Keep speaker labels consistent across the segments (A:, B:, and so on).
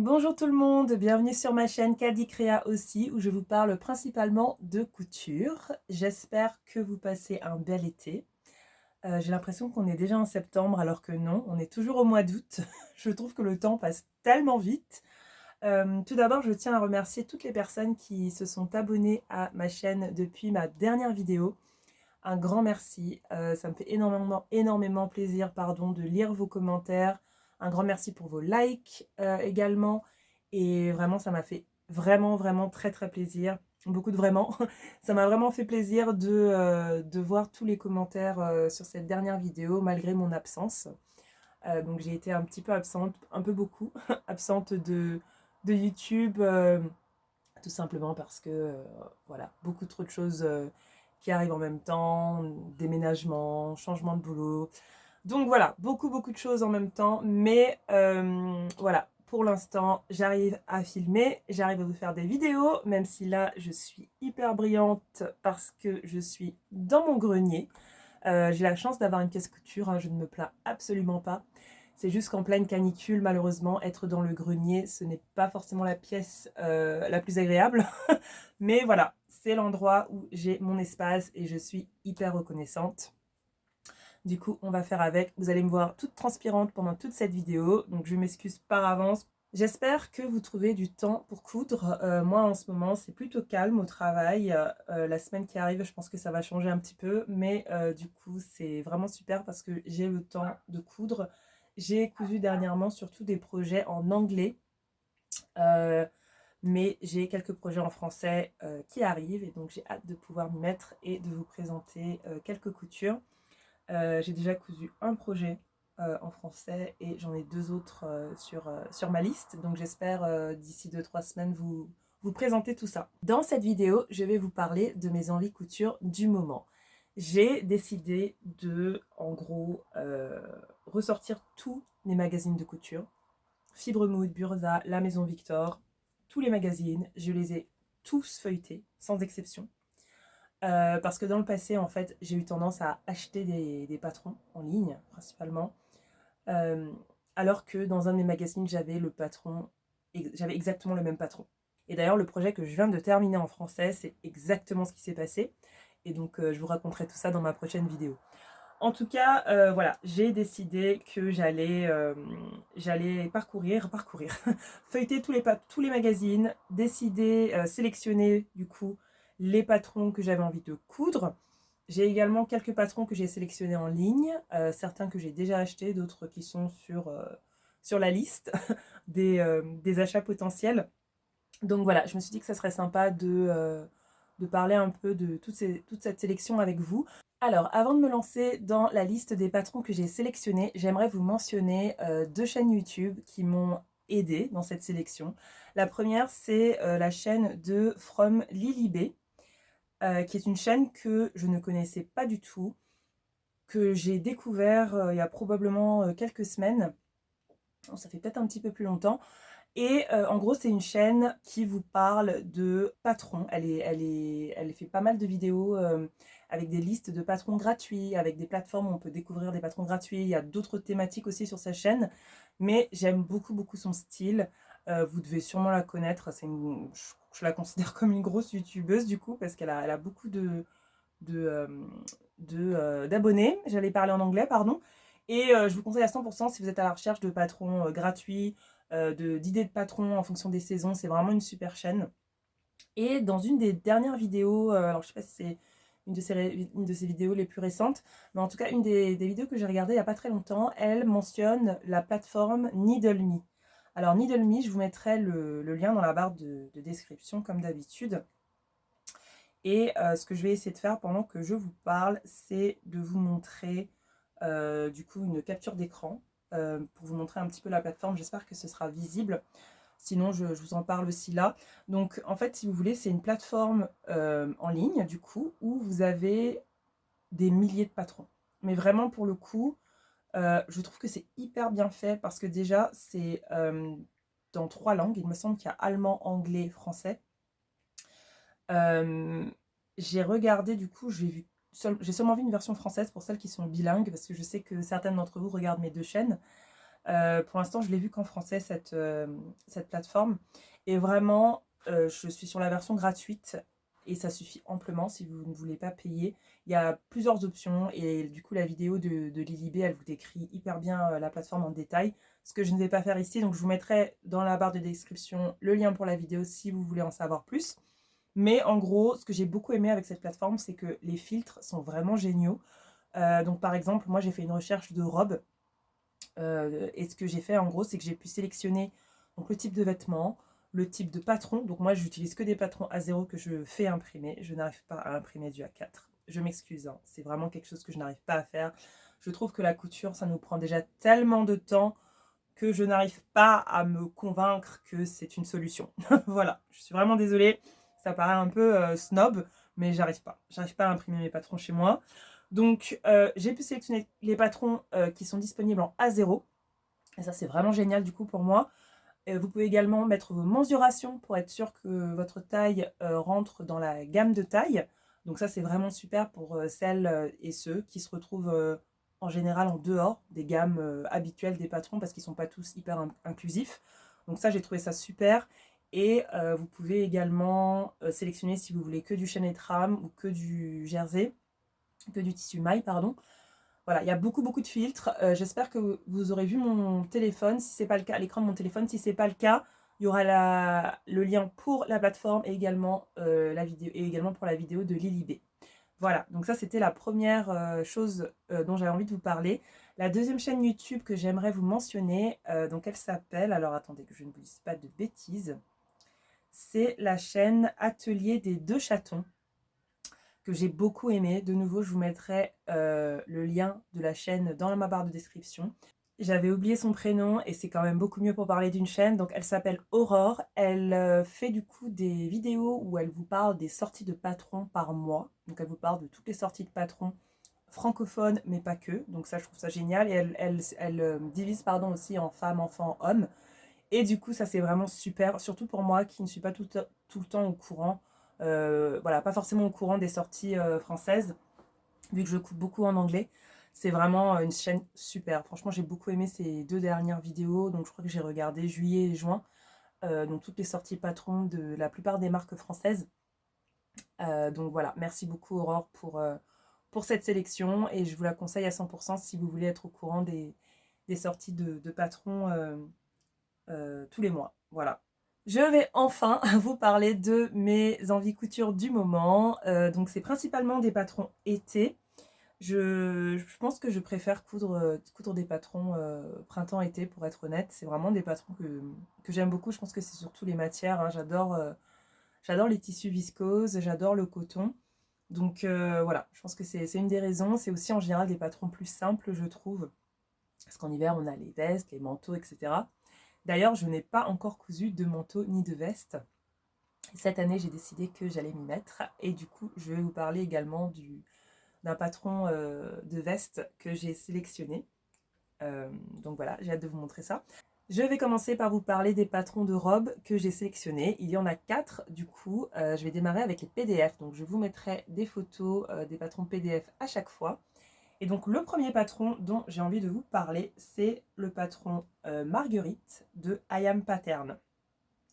A: Bonjour tout le monde, bienvenue sur ma chaîne Kadi Créa aussi, où je vous parle principalement de couture. J'espère que vous passez un bel été. J'ai l'impression qu'on est déjà en septembre alors que non, on est toujours au mois d'août. Je trouve que le temps passe tellement vite. Tout d'abord, je tiens à remercier toutes les personnes qui se sont abonnées à ma chaîne depuis ma dernière vidéo. Un grand merci, ça me fait énormément plaisir de lire vos commentaires. Un grand merci pour vos likes également. Et vraiment, ça m'a fait vraiment très plaisir. Beaucoup de vraiment. Ça m'a vraiment fait plaisir de voir tous les commentaires sur cette dernière vidéo malgré mon absence. Donc j'ai été un petit peu absente, un peu beaucoup, absente de YouTube. Tout simplement parce que, voilà, beaucoup trop de choses qui arrivent en même temps, déménagement, changement de boulot. Donc voilà, beaucoup de choses en même temps, mais voilà, pour l'instant, j'arrive à filmer, j'arrive à vous faire des vidéos, même si là, je suis hyper brillante parce que je suis dans mon grenier. J'ai la chance d'avoir une pièce couture, hein, je ne me plains absolument pas. C'est juste qu'en pleine canicule, malheureusement, être dans le grenier, ce n'est pas forcément la pièce la plus agréable. Mais voilà, c'est l'endroit où j'ai mon espace et je suis hyper reconnaissante. Du coup, on va faire avec. Vous allez me voir toute transpirante pendant toute cette vidéo, donc je m'excuse par avance. J'espère que vous trouvez du temps pour coudre. Moi, en ce moment, c'est plutôt calme au travail. La semaine qui arrive, je pense que ça va changer un petit peu, mais du coup, c'est vraiment super parce que j'ai le temps de coudre. J'ai cousu dernièrement surtout des projets en anglais. Euh, mais j'ai quelques projets en français qui arrivent et donc j'ai hâte de pouvoir m'y mettre et de vous présenter quelques coutures. J'ai déjà cousu un projet en français et j'en ai deux autres sur ma liste, donc j'espère d'ici 2-3 semaines vous présenter tout ça. Dans cette vidéo, je vais vous parler de mes envies couture du moment. J'ai décidé de, en gros, ressortir tous mes magazines de couture. Fibre Mood, Burda, La Maison Victor, tous les magazines, je les ai tous feuilletés, sans exception. Parce que dans le passé, en fait, j'ai eu tendance à acheter des patrons en ligne, principalement. Euh, alors que dans un de mes magazines, j'avais exactement le même patron. Et d'ailleurs, le projet que je viens de terminer en français, c'est exactement ce qui s'est passé. Et donc, je vous raconterai tout ça dans ma prochaine vidéo. En tout cas, voilà, j'ai décidé que j'allais parcourir, feuilleter tous les magazines, décider, sélectionner du coup les patrons que j'avais envie de coudre. J'ai également quelques patrons que j'ai sélectionnés en ligne, certains que j'ai déjà achetés, d'autres qui sont sur la liste des achats potentiels. Donc voilà, je me suis dit que ça serait sympa de parler un peu de toute cette sélection avec vous. Alors, avant de me lancer dans la liste des patrons que j'ai sélectionnés, j'aimerais vous mentionner deux chaînes YouTube qui m'ont aidé dans cette sélection. La première, c'est la chaîne de From Lily B, qui est une chaîne que je ne connaissais pas du tout, que j'ai découvert il y a probablement quelques semaines. Oh, ça fait peut-être un petit peu plus longtemps. Et en gros, c'est une chaîne qui vous parle de patrons. Elle fait pas mal de vidéos avec des listes de patrons gratuits, avec des plateformes où on peut découvrir des patrons gratuits. Il y a d'autres thématiques aussi sur sa chaîne. Mais j'aime beaucoup son style. Vous devez sûrement la connaître. Je la considère comme une grosse youtubeuse du coup, parce elle a beaucoup de, euh, d'abonnés. J'allais parler en anglais, pardon. Et je vous conseille à 100% si vous êtes à la recherche de patrons gratuits, d'idées de patrons en fonction des saisons. C'est vraiment une super chaîne. Et dans une des dernières vidéos, alors je sais pas si c'est une de ses vidéos les plus récentes, mais en tout cas une des vidéos que j'ai regardées il n'y a pas très longtemps, elle mentionne la plateforme Needle.me. Alors Needle.me, je vous mettrai le lien dans la barre de description comme d'habitude. Et ce que je vais essayer de faire pendant que je vous parle, c'est de vous montrer du coup une capture d'écran pour vous montrer un petit peu la plateforme. J'espère que ce sera visible. Sinon, je vous en parle aussi là. Donc, en fait, si vous voulez, c'est une plateforme en ligne, du coup, où vous avez des milliers de patrons. Mais vraiment, pour le coup, je trouve que c'est hyper bien fait parce que déjà, c'est dans 3 langues. Il me semble qu'il y a allemand, anglais, français. Euh, j'ai regardé, du coup, j'ai seulement vu une version française pour celles qui sont bilingues, parce que je sais que certaines d'entre vous regardent mes deux chaînes. Pour l'instant, je l'ai vu qu'en français, cette plateforme. Et vraiment, je suis sur la version gratuite et ça suffit amplement si vous ne voulez pas payer. Il y a plusieurs options et du coup, la vidéo de Lilibé, elle vous décrit hyper bien la plateforme en détail. Ce que je ne vais pas faire ici, donc je vous mettrai dans la barre de description le lien pour la vidéo si vous voulez en savoir plus. Mais en gros, ce que j'ai beaucoup aimé avec cette plateforme, c'est que les filtres sont vraiment géniaux. Donc par exemple, moi j'ai fait une recherche de robe. Et ce que j'ai fait en gros, c'est que j'ai pu sélectionner donc, le type de vêtements, le type de patron. Donc moi, j'utilise que des patrons A0 que je fais imprimer. Je n'arrive pas à imprimer du A4. Je m'excuse, hein. C'est vraiment quelque chose que je n'arrive pas à faire. Je trouve que la couture, ça nous prend déjà tellement de temps que je n'arrive pas à me convaincre que c'est une solution. Voilà, je suis vraiment désolée. Ça paraît un peu snob, mais j'arrive pas. J'arrive pas à imprimer mes patrons chez moi. Donc, j'ai pu sélectionner les patrons qui sont disponibles en A0. Et ça, c'est vraiment génial du coup pour moi. Vous pouvez également mettre vos mensurations pour être sûr que votre taille rentre dans la gamme de taille. Donc ça, c'est vraiment super pour celles et ceux qui se retrouvent en général en dehors des gammes habituelles des patrons parce qu'ils ne sont pas tous hyper inclusifs. Donc ça, j'ai trouvé ça super. Et vous pouvez également sélectionner si vous voulez que du chêne et trame ou que du jersey, que du tissu maille, pardon. Voilà, il y a beaucoup de filtres. J'espère que vous aurez vu mon téléphone. Si ce n'est pas le cas, l'écran de mon téléphone, si ce n'est pas le cas, il y aura le lien pour la plateforme et également, la vidéo, et également pour la vidéo de Lilibé. Voilà, donc ça c'était la première chose dont j'avais envie de vous parler. La deuxième chaîne YouTube que j'aimerais vous mentionner, donc elle s'appelle, alors attendez que je ne vous dise pas de bêtises, c'est la chaîne Atelier des deux chatons, que j'ai beaucoup aimé. De nouveau, je vous mettrai le lien de la chaîne dans ma barre de description. J'avais oublié son prénom et c'est quand même beaucoup mieux pour parler d'une chaîne. Donc elle s'appelle Aurore. Elle fait du coup des vidéos où elle vous parle des sorties de patrons par mois. Donc elle vous parle de toutes les sorties de patrons francophones, mais pas que. Donc ça, je trouve ça génial. Et elle divise pardon, aussi en femmes, enfants, hommes. Et du coup, ça c'est vraiment super, surtout pour moi qui ne suis pas tout le temps au courant, voilà, pas forcément au courant des sorties françaises, vu que je coupe beaucoup en anglais. C'est vraiment une chaîne super. Franchement, j'ai beaucoup aimé ces 2 dernières vidéos, donc je crois que j'ai regardé juillet et juin, donc toutes les sorties patrons de la plupart des marques françaises. Donc voilà, merci beaucoup Aurore pour cette sélection et je vous la conseille à 100% si vous voulez être au courant des sorties de patrons tous les mois. Voilà. Je vais enfin vous parler de mes envies couture du moment. Donc c'est principalement des patrons été. Je pense que je préfère coudre des patrons printemps-été pour être honnête. C'est vraiment des patrons que j'aime beaucoup. Je pense que c'est surtout les matières, hein. J'adore les tissus viscoses, j'adore le coton. Donc voilà, je pense que c'est une des raisons. C'est aussi en général des patrons plus simples, je trouve. Parce qu'en hiver, on a les vestes, les manteaux, etc. D'ailleurs, je n'ai pas encore cousu de manteau ni de veste. Cette année, j'ai décidé que j'allais m'y mettre. Et du coup, je vais vous parler également d'un patron de veste que j'ai sélectionné. Donc voilà, j'ai hâte de vous montrer ça. Je vais commencer par vous parler des patrons de robes que j'ai sélectionnés. Il y en a 4 du coup. Je vais démarrer avec les PDF. Donc je vous mettrai des photos des patrons PDF à chaque fois. Et donc le premier patron dont j'ai envie de vous parler, c'est le patron Marguerite de I Am Pattern.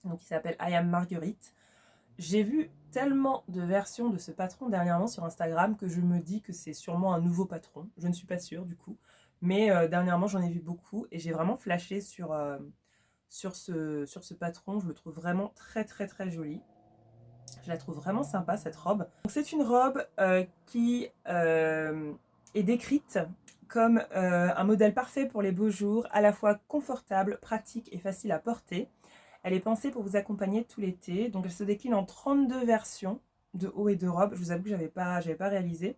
A: Donc il s'appelle I Am Marguerite. J'ai vu tellement de versions de ce patron dernièrement sur Instagram que je me dis que c'est sûrement un nouveau patron. Je ne suis pas sûre du coup. Mais dernièrement j'en ai vu beaucoup et j'ai vraiment flashé sur ce patron. Je le trouve vraiment très joli. Je la trouve vraiment sympa cette robe. C'est une robe qui est décrite comme un modèle parfait pour les beaux jours, à la fois confortable, pratique et facile à porter. Elle est pensée pour vous accompagner tout l'été. Donc elle se décline en 32 versions de haut et de robe. Je vous avoue que j'avais pas réalisé.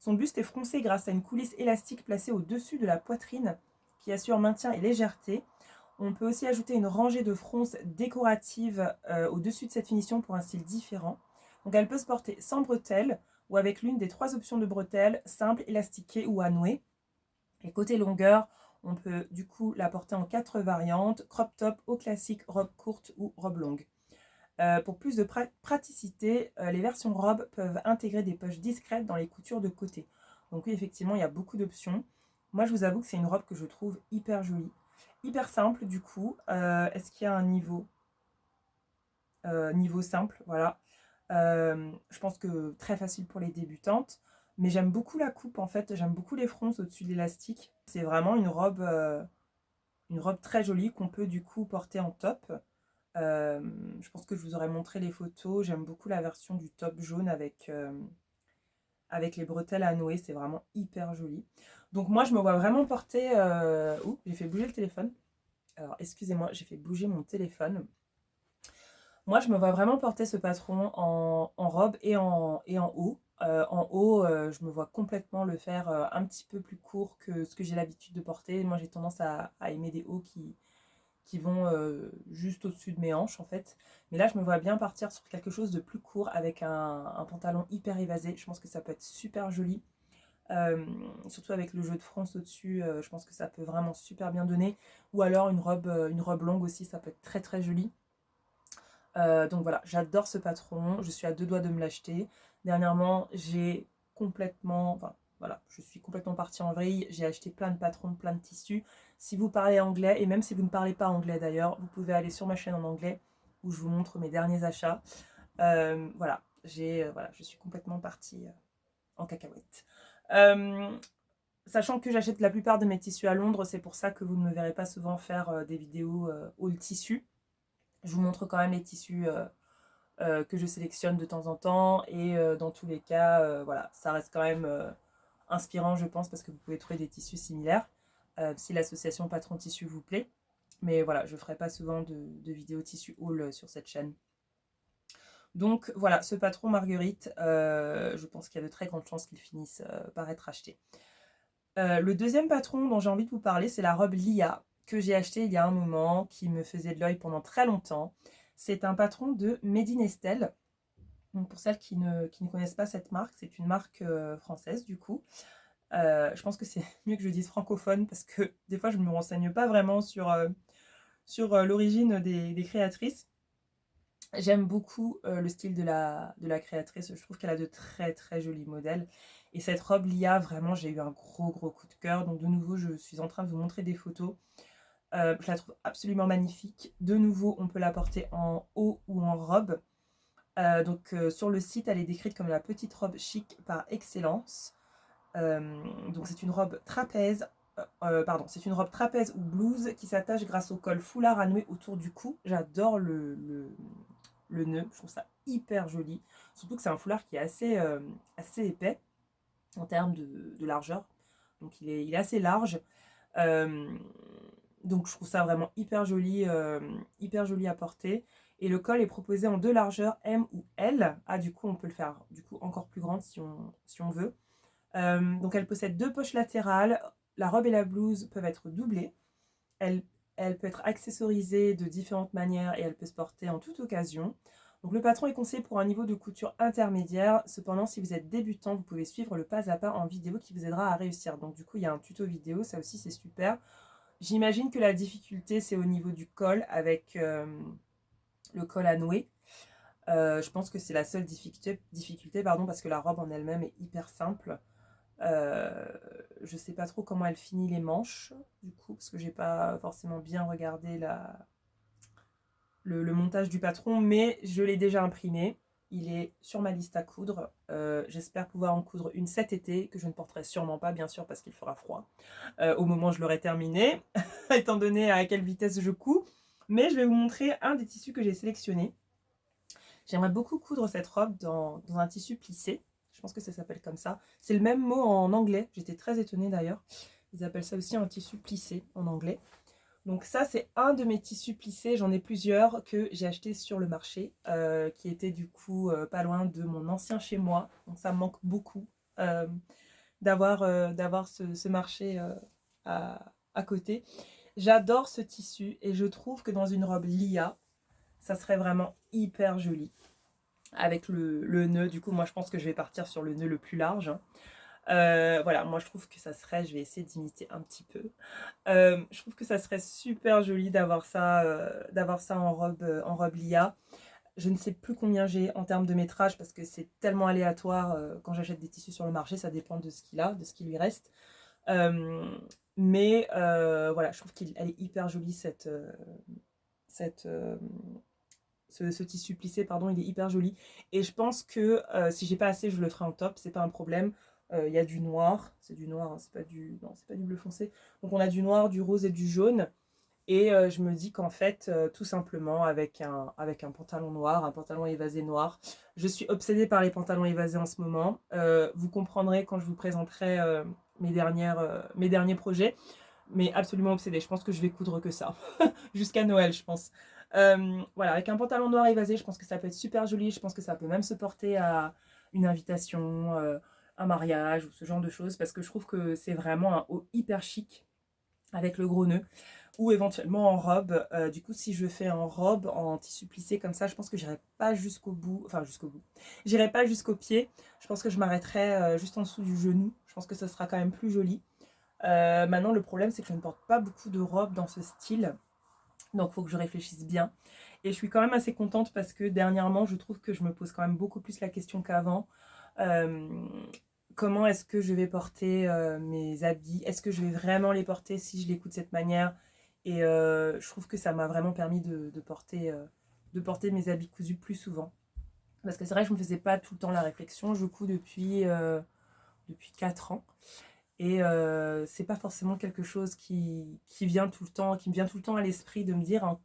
A: Son buste est froncé grâce à une coulisse élastique placée au-dessus de la poitrine qui assure maintien et légèreté. On peut aussi ajouter une rangée de fronces décoratives au-dessus de cette finition pour un style différent. Donc elle peut se porter sans bretelles ou avec l'une des 3 options de bretelles, simple, élastiquée ou à nouer. Et côté longueur, on peut du coup la porter en 4 variantes, crop top, haut classique, robe courte ou robe longue. Pour plus de praticité, les versions robes peuvent intégrer des poches discrètes dans les coutures de côté. Donc oui, effectivement, il y a beaucoup d'options. Moi, je vous avoue que c'est une robe que je trouve hyper jolie. hyper simple du coup. Est-ce qu'il y a un niveau? Niveau simple, voilà. Je pense que très facile pour les débutantes. Mais j'aime beaucoup la coupe en fait, j'aime beaucoup les fronces au-dessus de l'élastique. C'est vraiment une robe très jolie qu'on peut du coup porter en top. Je pense que je vous aurais montré les photos. J'aime beaucoup la version du top jaune avec les bretelles à nouer. C'est vraiment hyper joli. Donc moi, je me vois vraiment porter... Ouh, j'ai fait bouger le téléphone. Alors, excusez-moi, j'ai fait bouger mon téléphone. Moi, je me vois vraiment porter ce patron en robe et en haut. En haut, je me vois complètement le faire un petit peu plus court que ce que j'ai l'habitude de porter. Moi, j'ai tendance à aimer des hauts qui vont juste au-dessus de mes hanches, en fait. Mais là, je me vois bien partir sur quelque chose de plus court avec un pantalon hyper évasé. Je pense que ça peut être super joli. Surtout avec le jeu de fronce au-dessus, je pense que ça peut vraiment super bien donner. Ou alors une robe longue aussi, ça peut être très très joli. Donc voilà, j'adore ce patron, je suis à deux doigts de me l'acheter. Dernièrement, j'ai complètement, enfin voilà, je suis complètement partie en vrille, j'ai acheté plein de patrons, plein de tissus. Si vous parlez anglais, et même si vous ne parlez pas anglais d'ailleurs, vous pouvez aller sur ma chaîne en anglais où je vous montre mes derniers achats. Voilà, voilà, je suis complètement partie en cacahuète. Euh, Sachant que j'achète la plupart de mes tissus à Londres, c'est pour ça que vous ne me verrez pas souvent faire des vidéos haul tissu. Je vous montre quand même les tissus que je sélectionne de temps en temps et dans tous les cas, voilà, ça reste quand même inspirant, je pense, parce que vous pouvez trouver des tissus similaires si l'association patron tissu vous plaît. Mais voilà, je ne ferai pas souvent de vidéos tissu haul sur cette chaîne. Donc voilà, ce patron Marguerite, je pense qu'il y a de très grandes chances qu'il finisse par être acheté. Le deuxième patron dont j'ai envie de vous parler, c'est la robe Lia, que j'ai acheté il y a un moment, qui me faisait de l'œil pendant très longtemps. C'est un patron de Made in Estelle. Donc pour celles qui ne connaissent pas cette marque, c'est une marque française du coup. Je pense que c'est mieux que je dise francophone parce que des fois je ne me renseigne pas vraiment sur l'origine des créatrices. J'aime beaucoup le style de la créatrice, je trouve qu'elle a de très très jolis modèles. Et cette robe Lia, vraiment j'ai eu un gros gros coup de cœur. Donc de nouveau je suis en train de vous montrer des photos. Je la trouve absolument magnifique. De nouveau on peut la porter en haut ou en robe. Sur le site, elle est décrite comme la petite robe chic par excellence. Donc c'est une robe trapèze, pardon, c'est une robe trapèze ou blouse qui s'attache grâce au col foulard à nouer autour du cou. J'adore le nœud, je trouve ça hyper joli. Surtout que c'est un foulard qui est assez épais en termes de largeur. Donc il est assez large. Euh, donc je trouve ça vraiment hyper joli à porter. Et le col est proposé en deux largeurs, M ou L. Ah, du coup, on peut le faire du coup encore plus grande si on veut. Donc elle possède deux poches latérales. La robe et la blouse peuvent être doublées. Elle, elle peut être accessorisée de différentes manières et elle peut se porter en toute occasion. Donc le patron est conseillé pour un niveau de couture intermédiaire. Cependant, si vous êtes débutant, vous pouvez suivre le pas à pas en vidéo qui vous aidera à réussir. Donc du coup, il y a un tuto vidéo, ça aussi c'est super. J'imagine que la difficulté, c'est au niveau du col avec le col à nouer. Je pense que c'est la seule difficulté pardon, parce que la robe en elle-même est hyper simple. Je sais pas trop comment elle finit les manches, du coup, parce que j'ai pas forcément bien regardé le montage du patron, mais je l'ai déjà imprimé. Il est sur ma liste à coudre. J'espère pouvoir en coudre une cet été, que je ne porterai sûrement pas, bien sûr, parce qu'il fera froid. Au moment où je l'aurai terminé, étant donné à quelle vitesse je couds. Mais je vais vous montrer un des tissus que j'ai sélectionné. J'aimerais beaucoup coudre cette robe dans un tissu plissé. Je pense que ça s'appelle comme ça. C'est le même mot en anglais. J'étais très étonnée d'ailleurs. Ils appellent ça aussi un tissu plissé en anglais. Donc ça, c'est un de mes tissus plissés. J'en ai plusieurs que j'ai achetés sur le marché, qui étaient du coup pas loin de mon ancien chez moi. Donc ça me manque beaucoup euh, d'avoir ce marché à côté. J'adore ce tissu et je trouve que dans une robe Lia, ça serait vraiment hyper joli. Avec le nœud, du coup, moi je pense que je vais partir sur le nœud le plus large. Voilà, moi je trouve que ça serait, je vais essayer d'imiter un petit peu. Je trouve que ça serait super joli d'avoir ça en robe Lia. Je ne sais plus combien j'ai en termes de métrage parce que c'est tellement aléatoire quand j'achète des tissus sur le marché, ça dépend de ce qu'il a, de ce qui lui reste. Euh, Mais voilà, je trouve qu'elle est hyper jolie cette, ce tissu plissé, pardon, il est hyper joli. Et je pense que si j'ai pas assez, je le ferai en top, c'est pas un problème. Il y a du noir, c'est du noir, hein, c'est pas du, non, c'est pas du bleu foncé. Donc on a du noir, du rose et du jaune. Et je me dis qu'en fait, tout simplement, avec un pantalon noir, un pantalon évasé noir, je suis obsédée par les pantalons évasés en ce moment. Vous comprendrez quand je vous présenterai mes derniers projets, mais absolument obsédée. Je pense que je vais coudre que ça, jusqu'à Noël, je pense. Voilà, avec un pantalon noir évasé, je pense que ça peut être super joli. Je pense que ça peut même se porter à une invitation, un mariage ou ce genre de choses, parce que je trouve que c'est vraiment un haut hyper chic avec le gros nœud ou éventuellement en robe. Du coup, si je fais en robe, en tissu plissé comme ça, je pense que j'irai pas jusqu'au bout, enfin jusqu'au bout. J'irai pas jusqu'au pied. Je pense que je m'arrêterai juste en dessous du genou. Je pense que ça sera quand même plus joli. Maintenant, le problème, c'est que je ne porte pas beaucoup de robes dans ce style. Donc, il faut que je réfléchisse bien. Et je suis quand même assez contente parce que dernièrement, je trouve que je me pose quand même beaucoup plus la question qu'avant. Euh, Comment est-ce que je vais porter mes habits? Est-ce que je vais vraiment les porter si je les couds de cette manière? Et je trouve que ça m'a vraiment permis de porter mes habits cousus plus souvent. Parce que c'est vrai que je ne me faisais pas tout le temps la réflexion. Je couds depuis 4 ans. Et c'est pas forcément quelque chose qui vient tout le temps, qui me vient tout le temps à l'esprit de me dire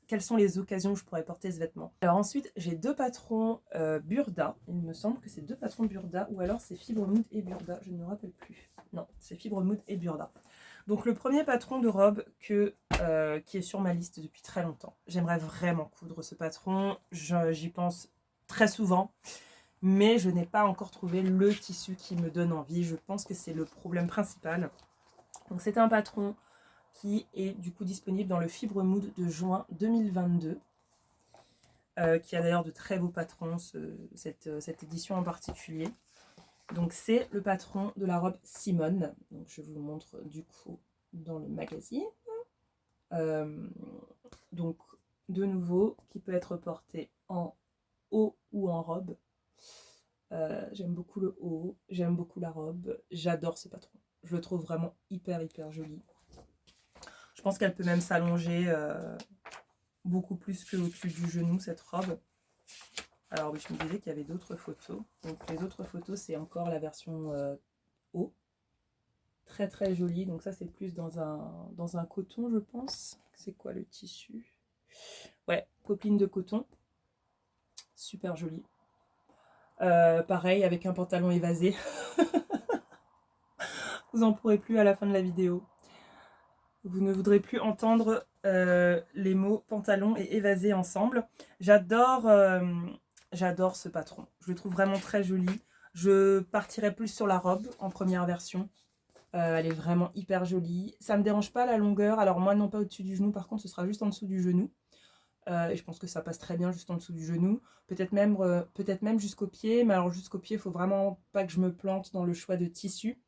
A: quelles sont les occasions où je pourrais porter ce vêtement. Alors ensuite, j'ai 2 patrons Burda. Il me semble que c'est 2 patrons Burda ou alors c'est Fibre Mood et Burda. Je ne me rappelle plus. Non, c'est Fibre Mood et Burda. Donc le premier patron de robe qui est sur ma liste depuis très longtemps. J'aimerais vraiment coudre ce patron. J'y pense très souvent. Mais je n'ai pas encore trouvé le tissu qui me donne envie. Je pense que c'est le problème principal. Donc c'est un patron qui est du coup disponible dans le Fibre Mood de juin 2022. Qui a d'ailleurs de très beaux patrons, cette édition en particulier. Donc c'est le patron de la robe Simone. Donc je vous le montre du coup dans le magazine. Donc de nouveau, qui peut être porté en haut ou en robe. J'aime beaucoup le haut, j'aime beaucoup la robe, j'adore ce patron. Je le trouve vraiment hyper joli. Je pense qu'elle peut même s'allonger beaucoup plus qu'au-dessus du genou, cette robe. Alors oui, je me disais qu'il y avait d'autres photos. Donc les autres photos, c'est encore la version haut. Très jolie. Donc ça, c'est plus dans un coton, je pense. C'est quoi le tissu? Ouais, copine de coton. Super jolie. Pareil, avec un pantalon évasé. Vous en pourrez plus à la fin de la vidéo. Vous ne voudrez plus entendre les mots pantalon et évasé ensemble. J'adore ce patron. Je le trouve vraiment très joli. Je partirai plus sur la robe en première version. Elle est vraiment hyper jolie. Ça me dérange pas la longueur. Alors moi, non pas au-dessus du genou. Par contre, ce sera juste en dessous du genou. Et je pense que ça passe très bien juste en dessous du genou. Peut-être même jusqu'au pied. Mais alors jusqu'au pied, il faut vraiment pas que je me plante dans le choix de tissu.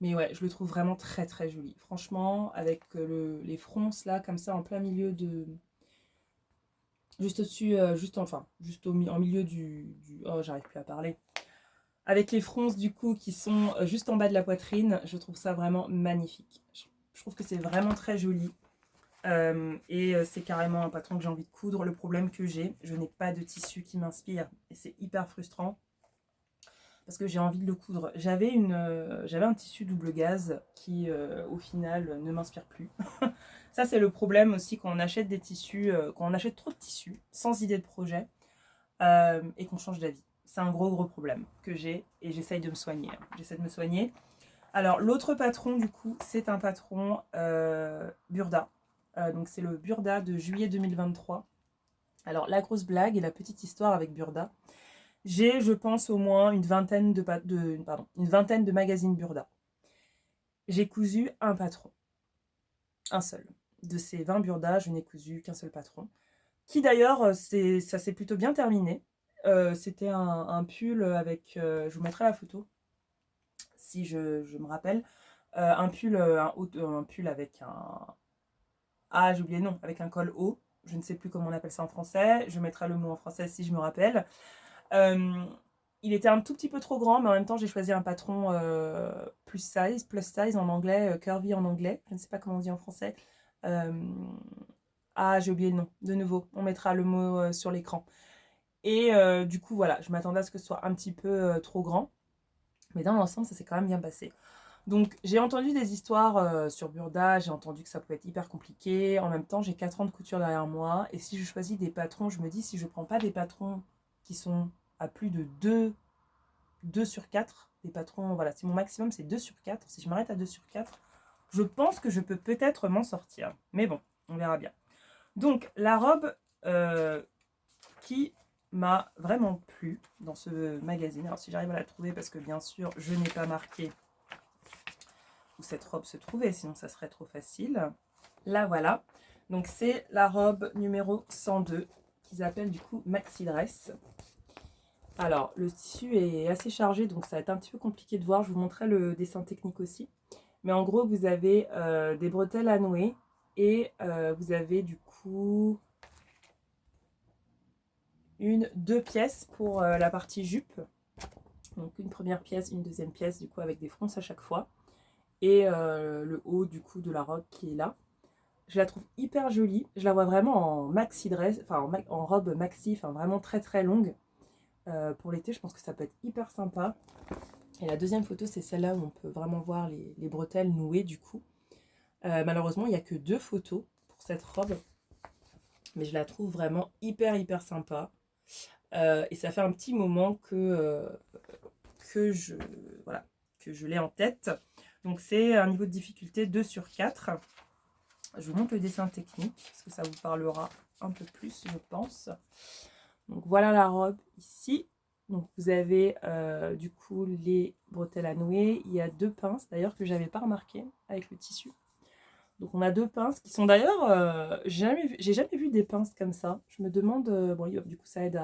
A: Mais ouais, je le trouve vraiment très joli. Franchement, avec les fronces là, comme ça, en plein milieu de... Juste au-dessus, en milieu Oh, j'arrive plus à parler. Avec les fronces du coup qui sont juste en bas de la poitrine, je trouve ça vraiment magnifique. Je trouve que c'est vraiment très joli. Et c'est carrément un patron que j'ai envie de coudre. Le problème que j'ai, je n'ai pas de tissu qui m'inspire. Et c'est hyper frustrant. Parce que j'ai envie de le coudre. J'avais un tissu double gaze qui, au final, ne m'inspire plus. Ça, c'est le problème aussi quand on achète des tissus, quand on achète trop de tissus, sans idée de projet, et qu'on change d'avis. C'est un gros problème que j'ai et j'essaye de me soigner. J'essaie de me soigner. Alors, l'autre patron, du coup, c'est un patron Burda. Donc, c'est le Burda de juillet 2023. Alors, la grosse blague et la petite histoire avec Burda. J'ai, je pense, au moins une vingtaine de magazines Burda. J'ai cousu un patron. Un seul. De ces 20 Burda, je n'ai cousu qu'un seul patron. Qui d'ailleurs, ça s'est plutôt bien terminé. C'était un pull avec... je vous mettrai la photo, si je me rappelle. Un pull avec un... Ah, j'ai oublié le nom. Avec un col haut. Je ne sais plus comment on appelle ça en français. Je mettrai le mot en français si je me rappelle. il était un tout petit peu trop grand, mais en même temps, j'ai choisi un patron plus size en anglais, curvy en anglais. Je ne sais pas comment on dit en français. Euh, Ah, j'ai oublié le nom. De nouveau, on mettra le mot sur l'écran. Et du coup, voilà, je m'attendais à ce que ce soit un petit peu trop grand. Mais dans l'ensemble, ça s'est quand même bien passé. Donc, j'ai entendu des histoires sur Burda, j'ai entendu que ça pouvait être hyper compliqué. En même temps, j'ai 4 ans de couture derrière moi. Et si je choisis des patrons, je me dis, si je prends pas des patrons qui sont à plus de 2 sur 4, des patrons, voilà, si mon maximum c'est 2 sur 4, si je m'arrête à 2 sur 4, je pense que je peux peut-être m'en sortir. Mais bon, on verra bien. Donc, la robe qui m'a vraiment plu dans ce magazine. Alors, si j'arrive à la trouver, parce que bien sûr, je n'ai pas marqué où cette robe se trouvait, sinon ça serait trop facile. La voilà. Donc, c'est la robe numéro 102, qu'ils appellent du coup Maxi Dress. Alors, le tissu est assez chargé, donc ça va être un petit peu compliqué de voir. Je vous montrerai le dessin technique aussi. Mais en gros, vous avez des bretelles à nouer et vous avez du coup deux pièces pour la partie jupe. Donc une première pièce, une deuxième pièce du coup avec des fronces à chaque fois. Et le haut du coup de la robe qui est là. Je la trouve hyper jolie. Je la vois vraiment en maxi dress, enfin en robe maxi, enfin vraiment très très longue. Pour l'été, je pense que ça peut être hyper sympa. Et la deuxième photo, c'est celle-là où on peut vraiment voir les bretelles nouées du coup. Malheureusement, il n'y a que 2 photos pour cette robe. Mais je la trouve vraiment hyper sympa. Et ça fait un petit moment que je l'ai en tête. Donc c'est un niveau de difficulté 2 sur 4. Je vous montre le dessin technique, parce que ça vous parlera un peu plus, je pense. Donc voilà la robe ici. Donc vous avez du coup les bretelles à nouer. Il y a 2 pinces d'ailleurs que j'avais pas remarqué avec le tissu. Donc on a 2 pinces qui sont d'ailleurs, j'ai jamais vu des pinces comme ça. Je me demande, bon du coup ça aide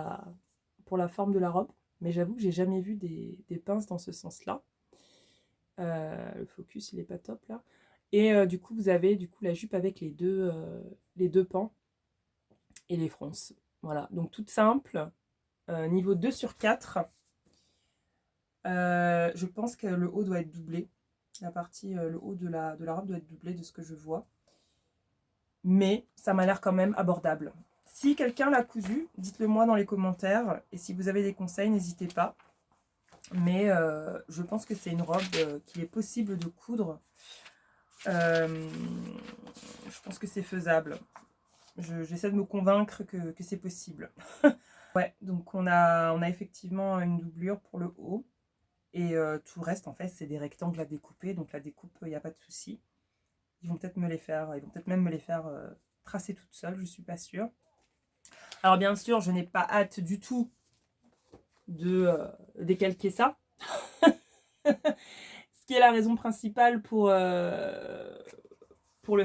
A: pour la forme de la robe, mais j'avoue que j'ai jamais vu des pinces dans ce sens-là. Le focus il est pas top là. Et du coup vous avez du coup la jupe avec les deux pans et les fronces. Voilà, donc toute simple, niveau 2 sur 4. Je pense que le haut doit être doublé. La partie, le haut de la robe doit être doublé de ce que je vois. Mais ça m'a l'air quand même abordable. Si quelqu'un l'a cousu, dites-le moi dans les commentaires. Et si vous avez des conseils, n'hésitez pas. Mais je pense que c'est une robe qu'il est possible de coudre. Je pense que c'est faisable. J'essaie de me convaincre que c'est possible. Ouais, donc on a effectivement une doublure pour le haut. Et tout le reste, en fait, c'est des rectangles à découper. Donc la découpe, il n'y a pas de souci. Ils vont peut-être me les faire, ils vont peut-être même me les faire tracer toute seule, je ne suis pas sûre. Alors bien sûr, je n'ai pas hâte du tout de décalquer ça. Ce qui est la raison principale pour le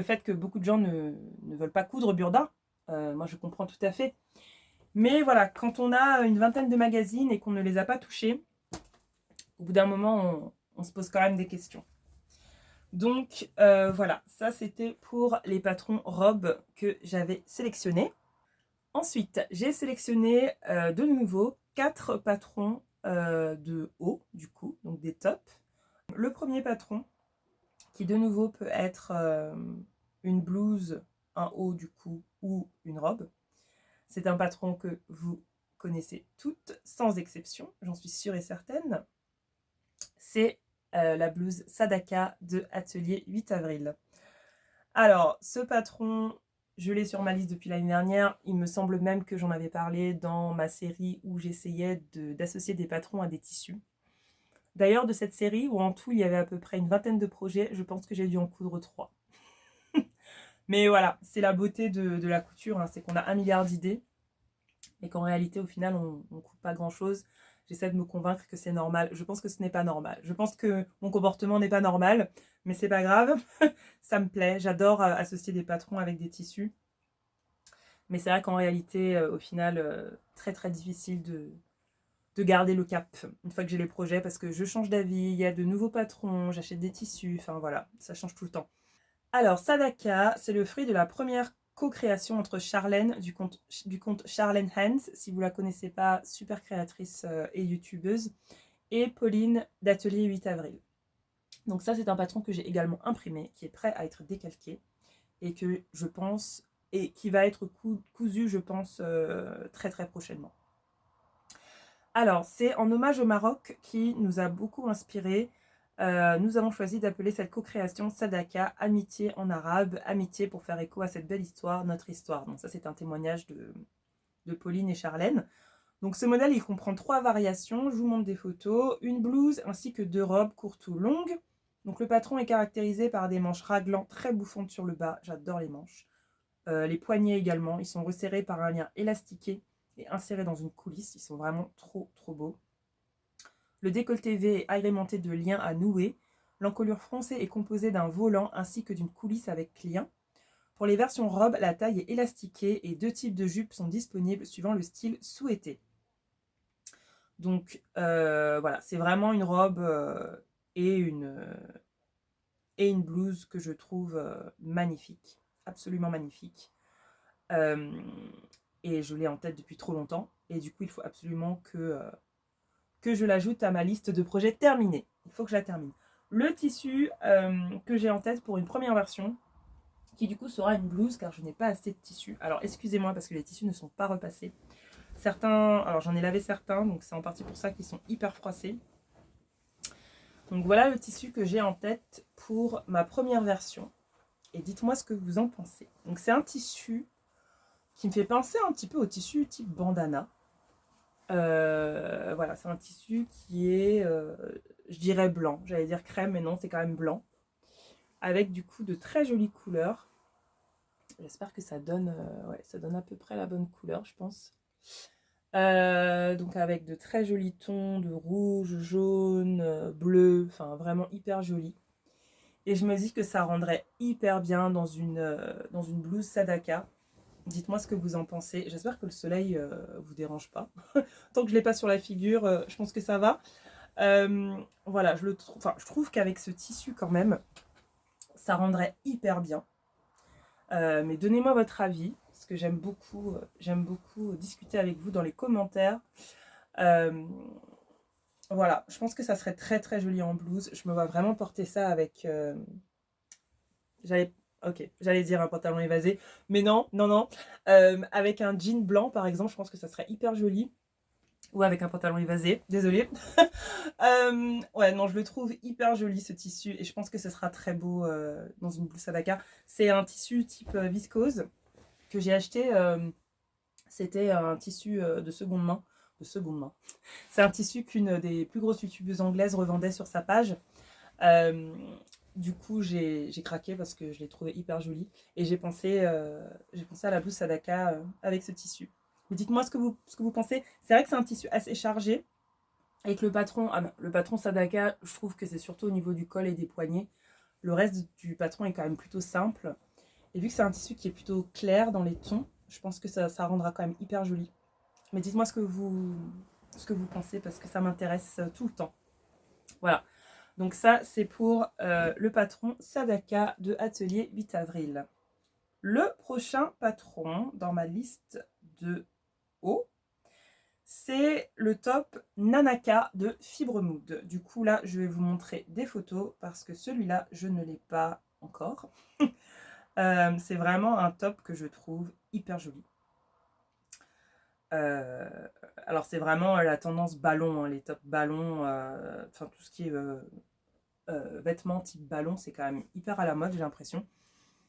A: fait que beaucoup de gens ne veulent pas coudre Burda. Moi, je comprends tout à fait. Mais voilà, quand on a une vingtaine de magazines et qu'on ne les a pas touchés, au bout d'un moment, on se pose quand même des questions. Donc voilà, ça c'était pour les patrons robes que j'avais sélectionnés. Ensuite, j'ai sélectionné de nouveau 4 patrons de haut, du coup, donc des tops. Le premier patron, qui de nouveau peut être une blouse, un haut du coup, ou une robe. C'est un patron que vous connaissez toutes, sans exception, j'en suis sûre et certaine. C'est la blouse Sadaka de Atelier 8 avril. Alors, ce patron, je l'ai sur ma liste depuis l'année dernière. Il me semble même que j'en avais parlé dans ma série où j'essayais d'associer des patrons à des tissus. D'ailleurs, de cette série, où en tout il y avait à peu près une vingtaine de projets, je pense que j'ai dû en coudre 3. Mais voilà, c'est la beauté de la couture, hein, c'est qu'on a 1 milliard d'idées, et qu'en réalité, au final, on ne coupe pas grand-chose. J'essaie de me convaincre que c'est normal. Je pense que ce n'est pas normal. Je pense que mon comportement n'est pas normal, mais c'est pas grave. Ça me plaît. J'adore associer des patrons avec des tissus. Mais c'est vrai qu'en réalité, au final, très difficile de garder le cap une fois que j'ai les projets, parce que je change d'avis, il y a de nouveaux patrons, j'achète des tissus, enfin voilà, ça change tout le temps. Alors, Sadaka, c'est le fruit de la première co-création entre Charlène du compte Charlène Hans, si vous la connaissez pas, super créatrice et youtubeuse, et Pauline d'Atelier 8 avril. Donc ça c'est un patron que j'ai également imprimé, qui est prêt à être décalqué et que je pense, et qui va être cousu je pense très très prochainement. Alors c'est en hommage au Maroc qui nous a beaucoup inspiré. Nous avons choisi d'appeler cette co-création Sadaka, amitié en arabe, amitié pour faire écho à cette belle histoire, notre histoire. Donc ça c'est un témoignage de Pauline et Charlène. Donc ce modèle il comprend 3 variations, je vous montre des photos, une blouse ainsi que 2 robes courtes ou longues. Donc le patron est caractérisé par des manches raglantes très bouffantes sur le bas, j'adore les manches. Les poignets également, ils sont resserrés par un lien élastiqué et insérés dans une coulisse, ils sont vraiment trop beaux. Le décolleté V est agrémenté de liens à nouer. L'encolure froncée est composée d'un volant ainsi que d'une coulisse avec lien. Pour les versions robes, la taille est élastiquée et 2 types de jupes sont disponibles suivant le style souhaité. Donc voilà, c'est vraiment une robe et une blouse que je trouve magnifique, absolument magnifique. Et je l'ai en tête depuis trop longtemps. Et du coup, il faut absolument que je l'ajoute à ma liste de projets terminés. Il faut que je la termine. Le tissu que j'ai en tête pour une première version, qui du coup sera une blouse car je n'ai pas assez de tissu. Alors excusez-moi parce que les tissus ne sont pas repassés. Certains, alors j'en ai lavé certains, donc c'est en partie pour ça qu'ils sont hyper froissés. Donc voilà le tissu que j'ai en tête pour ma première version. Et dites-moi ce que vous en pensez. Donc c'est un tissu qui me fait penser un petit peu au tissu type bandana. Voilà, c'est un tissu qui est, je dirais blanc. J'allais dire crème, mais non, c'est quand même blanc. Avec du coup de très jolies couleurs. J'espère que ça donne, ouais, ça donne à peu près la bonne couleur, je pense. Donc avec de très jolis tons de rouge, jaune, bleu, enfin vraiment hyper joli. Et je me dis que ça rendrait hyper bien dans une blouse Sadaka. Dites-moi ce que vous en pensez. J'espère que le soleil vous dérange pas. Tant que je l'ai pas sur la figure, je pense que ça va. Voilà, je trouve qu'avec ce tissu quand même, ça rendrait hyper bien. Mais donnez-moi votre avis, parce que j'aime beaucoup discuter avec vous dans les commentaires. Voilà, je pense que ça serait très très joli en blouse. Je me vois vraiment porter ça avec... J'allais dire un pantalon évasé, mais non. Avec un jean blanc par exemple, je pense que ça serait hyper joli. Ou avec un pantalon évasé, désolée. Ouais, non, je le trouve hyper joli ce tissu et je pense que ce sera très beau dans une blouse Sadaka. C'est un tissu type viscose que j'ai acheté. C'était un tissu de seconde main. C'est un tissu qu'une des plus grosses youtubeuses anglaises revendait sur sa page. Du coup, j'ai craqué parce que je l'ai trouvé hyper joli et j'ai pensé à la blouse Sadaka avec ce tissu. Mais dites-moi ce que vous pensez. C'est vrai que c'est un tissu assez chargé et que le patron Sadaka, je trouve que c'est surtout au niveau du col et des poignets. Le reste du patron est quand même plutôt simple. Et vu que c'est un tissu qui est plutôt clair dans les tons, je pense que ça rendra quand même hyper joli. Mais dites-moi ce que vous pensez parce que ça m'intéresse tout le temps. Voilà. Donc ça, c'est pour le patron Sadaka de Atelier 8 avril. Le prochain patron dans ma liste de haut, c'est le top Nanaka de Fibremood. Du coup, là, je vais vous montrer des photos parce que celui-là, je ne l'ai pas encore. C'est vraiment un top que je trouve hyper joli. Alors, c'est vraiment la tendance ballon, hein, les tops ballons, enfin tout ce qui est vêtements type ballon, c'est quand même hyper à la mode, j'ai l'impression.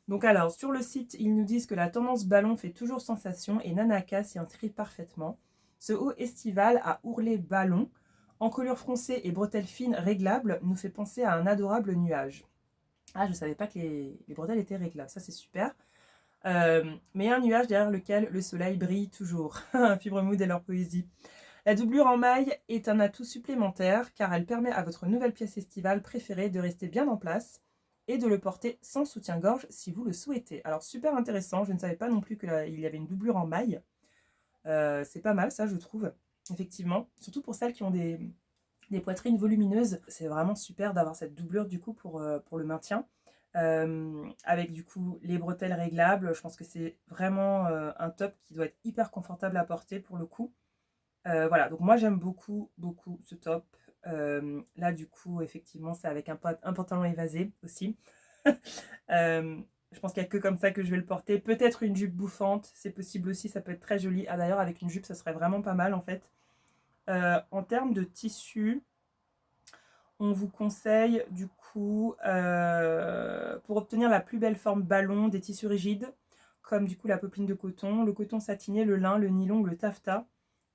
A: Donc alors, sur le site, ils nous disent que la tendance ballon fait toujours sensation et Nanaka s'y inscrit parfaitement. Ce haut estival à ourlet ballon, encolure froncée et bretelles fines réglables, nous fait penser à un adorable nuage. Ah, je ne savais pas que les bretelles étaient réglables, ça c'est super. Mais un nuage derrière lequel le soleil brille toujours. Fibremood et leur poésie. La doublure en maille est un atout supplémentaire car elle permet à votre nouvelle pièce estivale préférée de rester bien en place et de le porter sans soutien-gorge si vous le souhaitez. Alors super intéressant, je ne savais pas non plus qu'il y avait une doublure en maille. C'est pas mal ça je trouve, effectivement. Surtout pour celles qui ont des poitrines volumineuses, c'est vraiment super d'avoir cette doublure du coup pour le maintien. avec du coup les bretelles réglables. Je pense que c'est vraiment un top qui doit être hyper confortable à porter pour le coup. Voilà, donc moi j'aime beaucoup, beaucoup ce top. Là du coup, effectivement, c'est avec un pantalon évasé aussi. Je pense qu'il n'y a que comme ça que je vais le porter. Peut-être une jupe bouffante, c'est possible aussi, ça peut être très joli. Ah d'ailleurs, avec une jupe, ça serait vraiment pas mal en fait. En termes de tissu, on vous conseille du coup, pour obtenir la plus belle forme ballon, des tissus rigides, comme du coup la popeline de coton, le coton satiné, le lin, le nylon, le taffetas.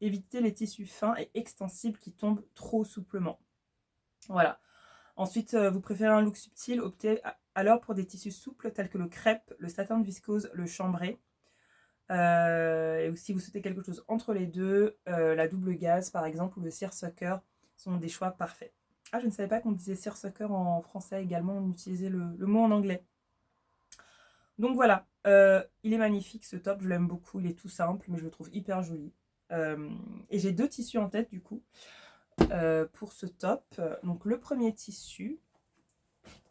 A: Évitez les tissus fins et extensibles qui tombent trop souplement. Voilà. Ensuite, vous préférez un look subtil, optez alors pour des tissus souples tels que le crêpe, le satin de viscose, le chambré. Et si vous souhaitez quelque chose entre les deux, la double gaze par exemple ou le seersucker sont des choix parfaits. Ah, je ne savais pas qu'on disait seersucker en français également, on utilisait le mot en anglais. Donc voilà, il est magnifique ce top, je l'aime beaucoup, il est tout simple mais je le trouve hyper joli. Et j'ai deux tissus en tête du coup pour ce top. Donc le premier tissu,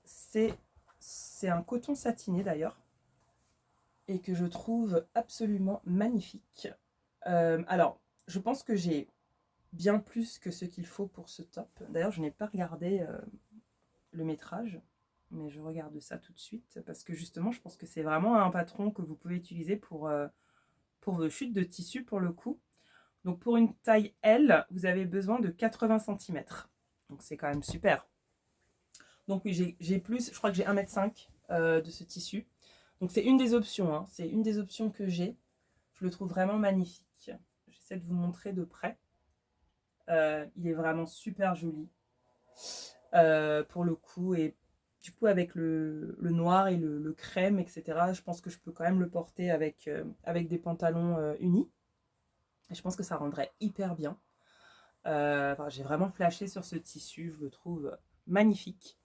A: c'est un coton satiné d'ailleurs et que je trouve absolument magnifique. Alors, je pense que j'ai bien plus que ce qu'il faut pour ce top. D'ailleurs, je n'ai pas regardé le métrage, mais je regarde ça tout de suite parce que justement, je pense que c'est vraiment un patron que vous pouvez utiliser pour vos chutes de tissu pour le coup. Donc pour une taille L, vous avez besoin de 80 cm. Donc c'est quand même super. Donc oui, j'ai plus, je crois que j'ai 1,5 m de ce tissu. Donc c'est une des options, hein. C'est une des options que j'ai. Je le trouve vraiment magnifique. J'essaie de vous montrer de près. Il est vraiment super joli pour le coup. Et du coup avec le noir et le crème, etc., je pense que je peux quand même le porter avec des pantalons unis. Et je pense que ça rendrait hyper bien. Enfin, j'ai vraiment flashé sur ce tissu. Je le trouve magnifique.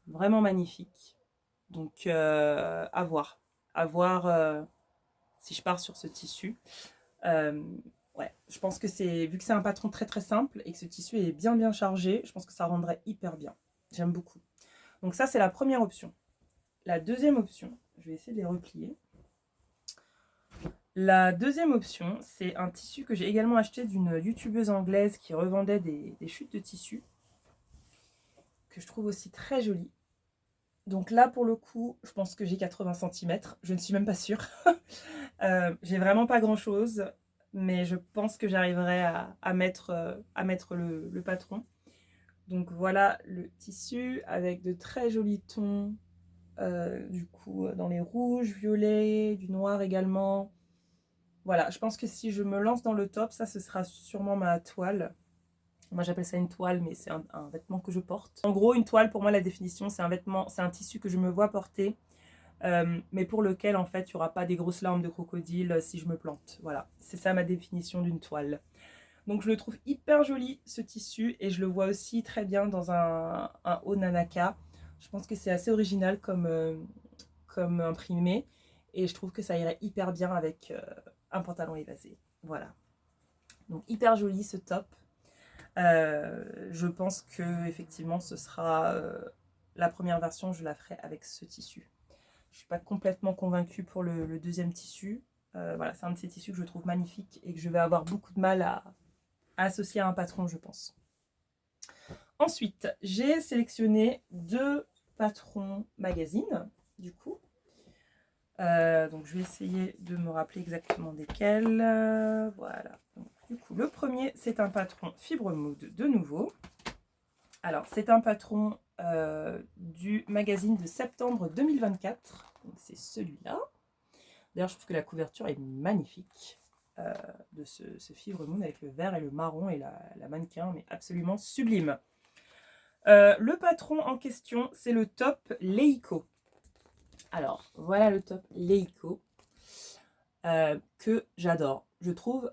A: Vraiment magnifique. Donc à voir. À voir si je pars sur ce tissu. Ouais, je pense que vu que c'est un patron très très simple et que ce tissu est bien bien chargé, je pense que ça rendrait hyper bien. J'aime beaucoup. Donc ça, c'est la première option. La deuxième option, je vais essayer de les replier. La deuxième option, c'est un tissu que j'ai également acheté d'une youtubeuse anglaise qui revendait des chutes de tissu, que je trouve aussi très joli. Donc là, pour le coup, je pense que j'ai 80 cm. Je ne suis même pas sûre. J'ai vraiment pas grand chose, mais je pense que j'arriverai à mettre le patron. Donc voilà le tissu avec de très jolis tons, du coup dans les rouges, violets, du noir également. Voilà, je pense que si je me lance dans le top, ça ce sera sûrement ma toile. Moi j'appelle ça une toile, mais c'est un vêtement que je porte. En gros, une toile, pour moi, la définition, c'est un vêtement, c'est un tissu que je me vois porter, mais pour lequel en fait il n'y aura pas des grosses larmes de crocodile si je me plante. Voilà, c'est ça ma définition d'une toile. Donc je le trouve hyper joli ce tissu et je le vois aussi très bien dans un haut nanaka. Je pense que c'est assez original comme imprimé et je trouve que ça irait hyper bien avec un pantalon évasé. Voilà, donc hyper joli ce top. Je pense que effectivement ce sera la première version, je la ferai avec ce tissu. Je ne suis pas complètement convaincue pour le deuxième tissu. Voilà, c'est un de ces tissus que je trouve magnifique et que je vais avoir beaucoup de mal à associer à un patron, je pense. Ensuite, j'ai sélectionné deux patrons magazines, du coup. Donc, je vais essayer de me rappeler exactement desquels. Voilà. Donc, du coup, le premier, c'est un patron Fibre Mood de nouveau. Alors, c'est un patron du magazine de septembre 2024. Donc, c'est celui-là. D'ailleurs, je trouve que la couverture est magnifique. De ce Fibre Moon avec le vert et le marron et la mannequin, mais absolument sublime. Le patron en question, c'est le top Leiko. Alors, voilà le top Leiko que j'adore. Je trouve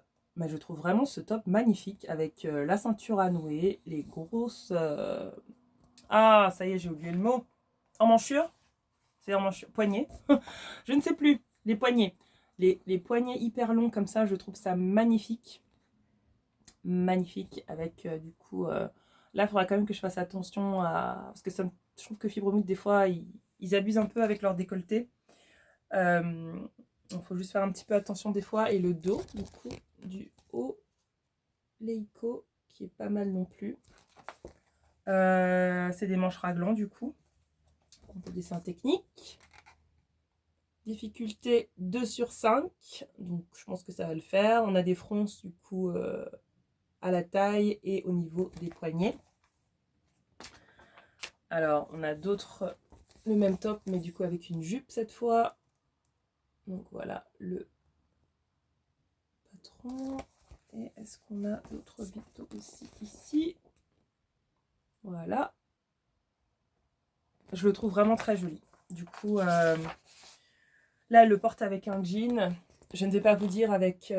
A: vraiment ce top magnifique avec la ceinture à nouer, les grosses... Ah, ça y est, j'ai oublié le mot. Emmanchure. C'est emmanchure. Poignée. Je ne sais plus. Les poignets. Les poignets hyper longs comme ça, je trouve ça magnifique. Magnifique avec du coup... là, il faudra quand même que je fasse attention à... Parce que je trouve que Fibre Mood, des fois, ils abusent un peu avec leur décolleté. Il faut juste faire un petit peu attention des fois. Et le dos, du coup, du haut Leiko, qui est pas mal non plus. C'est des manches raglan du coup. Un peu dessin technique. Difficulté 2 sur 5. Donc je pense que ça va le faire. On a des fronces du coup à la taille et au niveau des poignets. Alors on a d'autres, le même top mais du coup avec une jupe cette fois. Donc voilà le patron. Et est-ce qu'on a d'autres victos aussi ici? Voilà. Je le trouve vraiment très joli. Du coup, là, elle le porte avec un jean. Je ne vais pas vous dire avec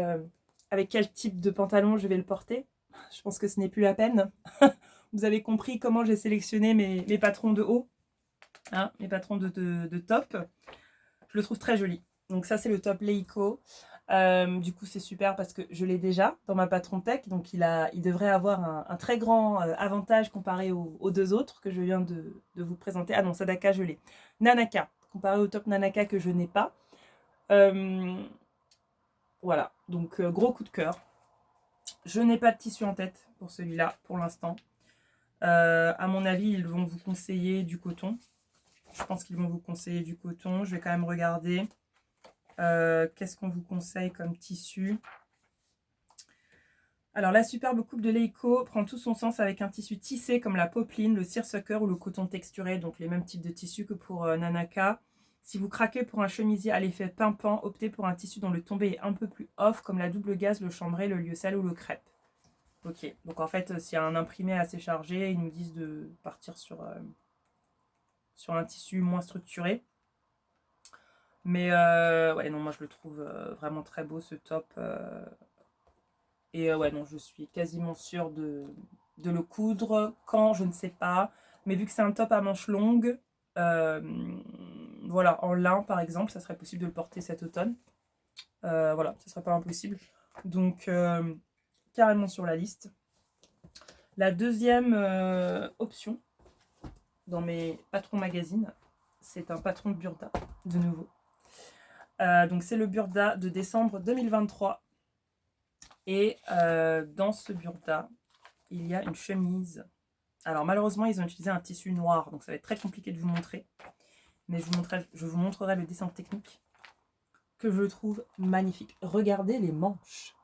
A: quel type de pantalon je vais le porter. Je pense que ce n'est plus la peine. Vous avez compris comment j'ai sélectionné mes patrons de haut. Hein, mes patrons de top. Je le trouve très joli. Donc ça, c'est le top Leiko. Du coup, c'est super parce que je l'ai déjà dans ma patron tech. Donc, il devrait avoir un très grand avantage comparé aux deux autres que je viens de vous présenter. Ah non, Sadaka, je l'ai. Nanaka, comparé au top Nanaka que je n'ai pas. Voilà, donc gros coup de cœur. Je n'ai pas de tissu en tête pour celui-là, pour l'instant. À mon avis, ils vont vous conseiller du coton. Je pense qu'ils vont vous conseiller du coton. Je vais quand même regarder. Qu'est-ce qu'on vous conseille comme tissu? Alors la superbe coupe de Leiko prend tout son sens avec un tissu tissé comme la popeline, le seersucker ou le coton texturé, donc les mêmes types de tissus que pour Nanaka. Si vous craquez pour un chemisier à l'effet pimpant, optez pour un tissu dont le tombé est un peu plus off comme la double gaze, le chambré, le lyocell ou le crêpe. Ok, donc en fait s'il y a un imprimé assez chargé, ils nous disent de partir sur un tissu moins structuré. Mais ouais, non, moi je le trouve vraiment très beau ce top. Et ouais, non, je suis quasiment sûre de le coudre. Quand, je ne sais pas. Mais vu que c'est un top à manches longues, voilà, en lin par exemple, ça serait possible de le porter cet automne. Voilà, ce serait pas impossible. Donc, carrément sur la liste. La deuxième option dans mes patrons magazines, c'est un patron de Burda, de nouveau. Donc c'est le Burda de décembre 2023. Et dans ce Burda, il y a une chemise. Alors malheureusement, ils ont utilisé un tissu noir, donc ça va être très compliqué de vous montrer. Mais je vous montrerai le dessin technique que je trouve magnifique. Regardez les manches.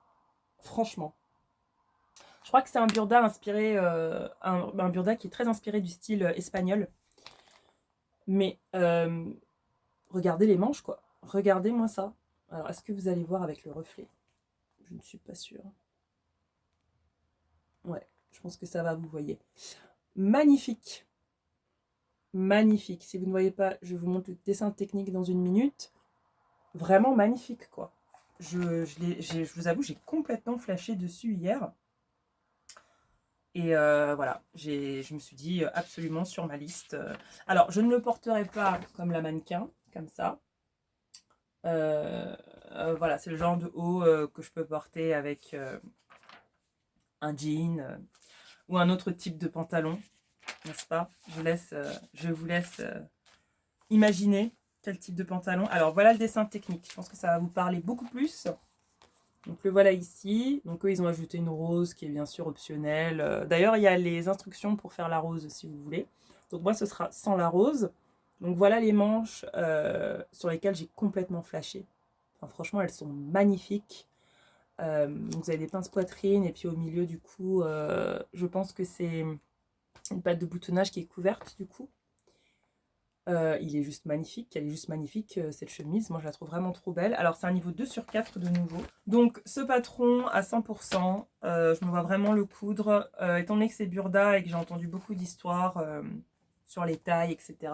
A: Franchement. Je crois que c'est un Burda inspiré, un Burda qui est très inspiré du style espagnol. Mais regardez les manches, quoi. Regardez-moi ça. Alors, est-ce que vous allez voir avec le reflet? Je ne suis pas sûre. Ouais, je pense que ça va, vous voyez. Magnifique. Magnifique. Si vous ne voyez pas, je vous montre le dessin technique dans une minute. Vraiment magnifique, quoi. Je vous avoue, j'ai complètement flashé dessus hier. Et voilà, je me suis dit absolument sur ma liste. Alors, je ne le porterai pas comme la mannequin, comme ça. Voilà, c'est le genre de haut que je peux porter avec un jean ou un autre type de pantalon, n'est-ce pas? Je vous laisse imaginer quel type de pantalon. Alors, voilà le dessin technique. Je pense que ça va vous parler beaucoup plus. Donc le voilà ici. Donc eux, ils ont ajouté une rose qui est bien sûr optionnelle. D'ailleurs, il y a les instructions pour faire la rose si vous voulez. Donc moi, ce sera sans la rose. Donc voilà les manches sur lesquelles j'ai complètement flashé. Enfin, franchement, elles sont magnifiques. Donc vous avez des pinces poitrine et puis au milieu, du coup, je pense que c'est une patte de boutonnage qui est couverte du coup. Il est juste magnifique, elle est juste magnifique cette chemise, moi je la trouve vraiment trop belle. Alors c'est un niveau 2 sur 4 de nouveau. Donc ce patron à 100%, je me vois vraiment le coudre. Étant donné que c'est Burda et que j'ai entendu beaucoup d'histoires sur les tailles, etc.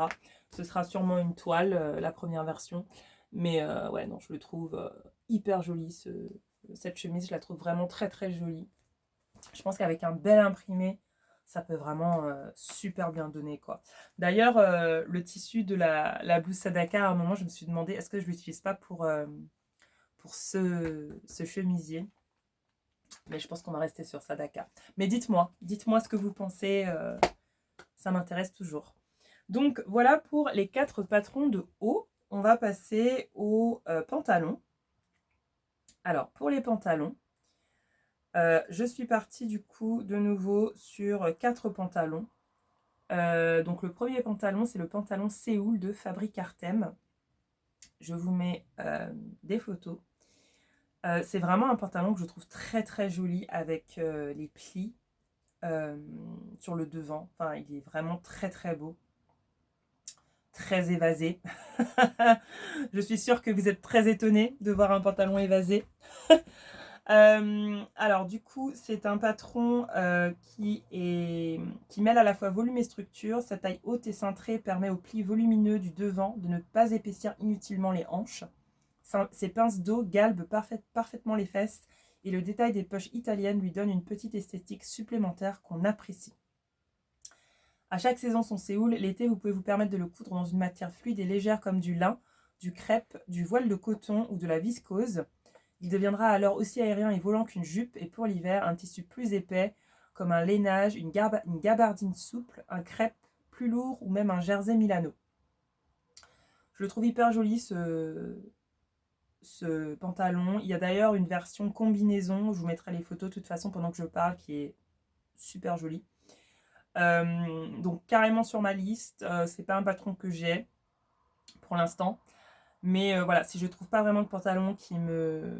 A: Ce sera sûrement une toile, la première version. Mais ouais, non, je le trouve hyper joli, cette chemise, je la trouve vraiment très très jolie. Je pense qu'avec un bel imprimé, ça peut vraiment super bien donner, quoi. D'ailleurs, le tissu de la blouse Sadaka, à un moment, je me suis demandé est-ce que je l'utilise pas pour ce chemisier. Mais je pense qu'on va rester sur Sadaka. Mais dites-moi ce que vous pensez. Ça m'intéresse toujours. Donc voilà pour les 4 patrons de haut. On va passer aux pantalons. Alors pour les pantalons, je suis partie du coup de nouveau sur 4 pantalons. Donc le premier pantalon, c'est le pantalon Séoul de Fabrique Artem. Je vous mets des photos. C'est vraiment un pantalon que je trouve très très joli avec les plis sur le devant. Enfin, il est vraiment très très beau, très évasé. Je suis sûre que vous êtes très étonnés de voir un pantalon évasé. Alors du coup, c'est un patron qui mêle à la fois volume et structure. Sa taille haute et cintrée permet aux plis volumineux du devant de ne pas épaissir inutilement les hanches. Ses pinces d'eau galbent parfaitement les fesses et le détail des poches italiennes lui donne une petite esthétique supplémentaire qu'on apprécie. À chaque saison son Séoul, l'été vous pouvez vous permettre de le coudre dans une matière fluide et légère comme du lin, du crêpe, du voile de coton ou de la viscose. Il deviendra alors aussi aérien et volant qu'une jupe et pour l'hiver, un tissu plus épais comme un lainage, une gabardine souple, un crêpe plus lourd ou même un jersey Milano. Je le trouve hyper joli ce pantalon. Il y a d'ailleurs une version combinaison, je vous mettrai les photos de toute façon pendant que je parle, qui est super jolie. Donc carrément sur ma liste, c'est pas un patron que j'ai pour l'instant. Mais voilà, si je trouve pas vraiment de pantalon qui me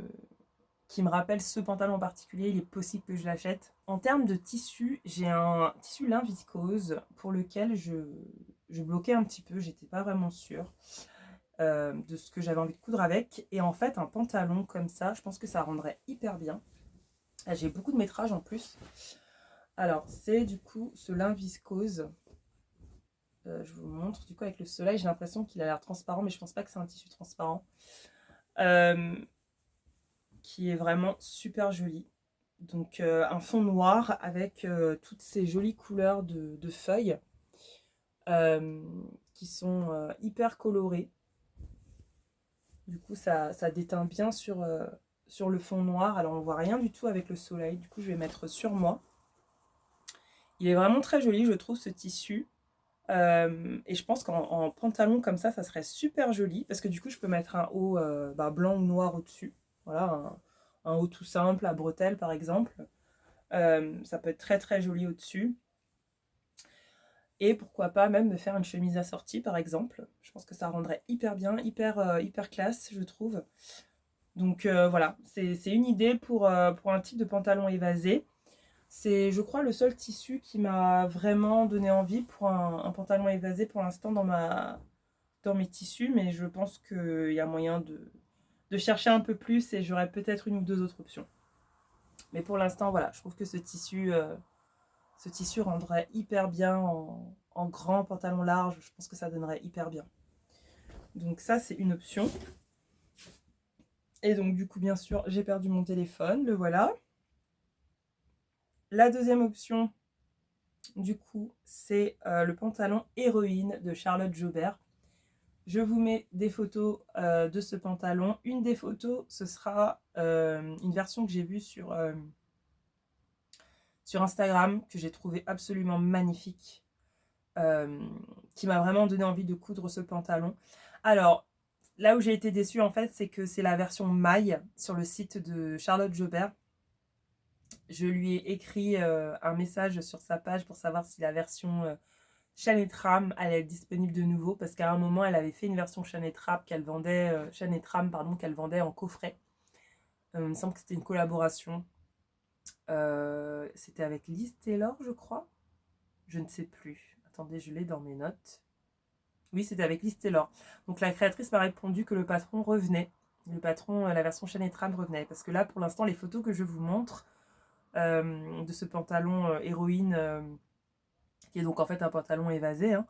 A: rappelle ce pantalon en particulier, il est possible que je l'achète. En termes de tissu, j'ai un tissu lin viscose pour lequel je bloquais un petit peu, j'étais pas vraiment sûre de ce que j'avais envie de coudre avec. Et en fait, un pantalon comme ça, je pense que ça rendrait hyper bien. J'ai beaucoup de métrage en plus. Alors, c'est du coup ce lin viscose. Je vous montre du coup avec le soleil, j'ai l'impression qu'il a l'air transparent, mais je pense pas que c'est un tissu transparent. Qui est vraiment super joli. Donc un fond noir avec toutes ces jolies couleurs de feuilles qui sont hyper colorées. Du coup ça déteint bien sur le fond noir. Alors on voit rien du tout avec le soleil. Du coup je vais mettre sur moi. Il est vraiment très joli, je trouve, ce tissu. Et je pense qu'en pantalon comme ça serait super joli. Parce que du coup je peux mettre un haut blanc ou noir au-dessus. Voilà, un haut tout simple à bretelles par exemple. Ça peut être très très joli au-dessus. Et pourquoi pas même me faire une chemise assortie par exemple. Je pense que ça rendrait hyper bien, hyper classe je trouve. Donc voilà, c'est une idée pour un type de pantalon évasé. C'est je crois le seul tissu qui m'a vraiment donné envie pour un pantalon évasé pour l'instant dans mes tissus. Mais je pense qu'il y a moyen de chercher un peu plus et j'aurai peut-être une ou deux autres options. Mais pour l'instant voilà, je trouve que ce tissu rendrait hyper bien en grand pantalon large. Je pense que ça donnerait hyper bien. Donc ça, c'est une option. Et donc du coup, bien sûr, j'ai perdu mon téléphone. Le voilà. La deuxième option, du coup, c'est le pantalon Héroïne de Charlotte Jobert. Je vous mets des photos de ce pantalon. Une des photos, ce sera une version que j'ai vue sur Instagram, que j'ai trouvé absolument magnifique. Qui m'a vraiment donné envie de coudre ce pantalon. Alors, là où j'ai été déçue en fait, c'est que c'est la version maille sur le site de Charlotte Jobert. Je lui ai écrit un message sur sa page pour savoir si la version Chaîne Tram allait être disponible de nouveau, parce qu'à un moment elle avait fait une version Chaîne Tram qu'elle vendait, qu'elle vendait en coffret. Il me semble que c'était une collaboration. C'était avec Liz Taylor, je crois. Je ne sais plus. Attendez, je l'ai dans mes notes. Oui, c'était avec Liz Taylor. Donc la créatrice m'a répondu que le patron revenait. Le patron, la version Chaîne Tram revenait. Parce que là, pour l'instant, les photos que je vous montre de ce pantalon héroïne, qui est donc en fait un pantalon évasé, hein,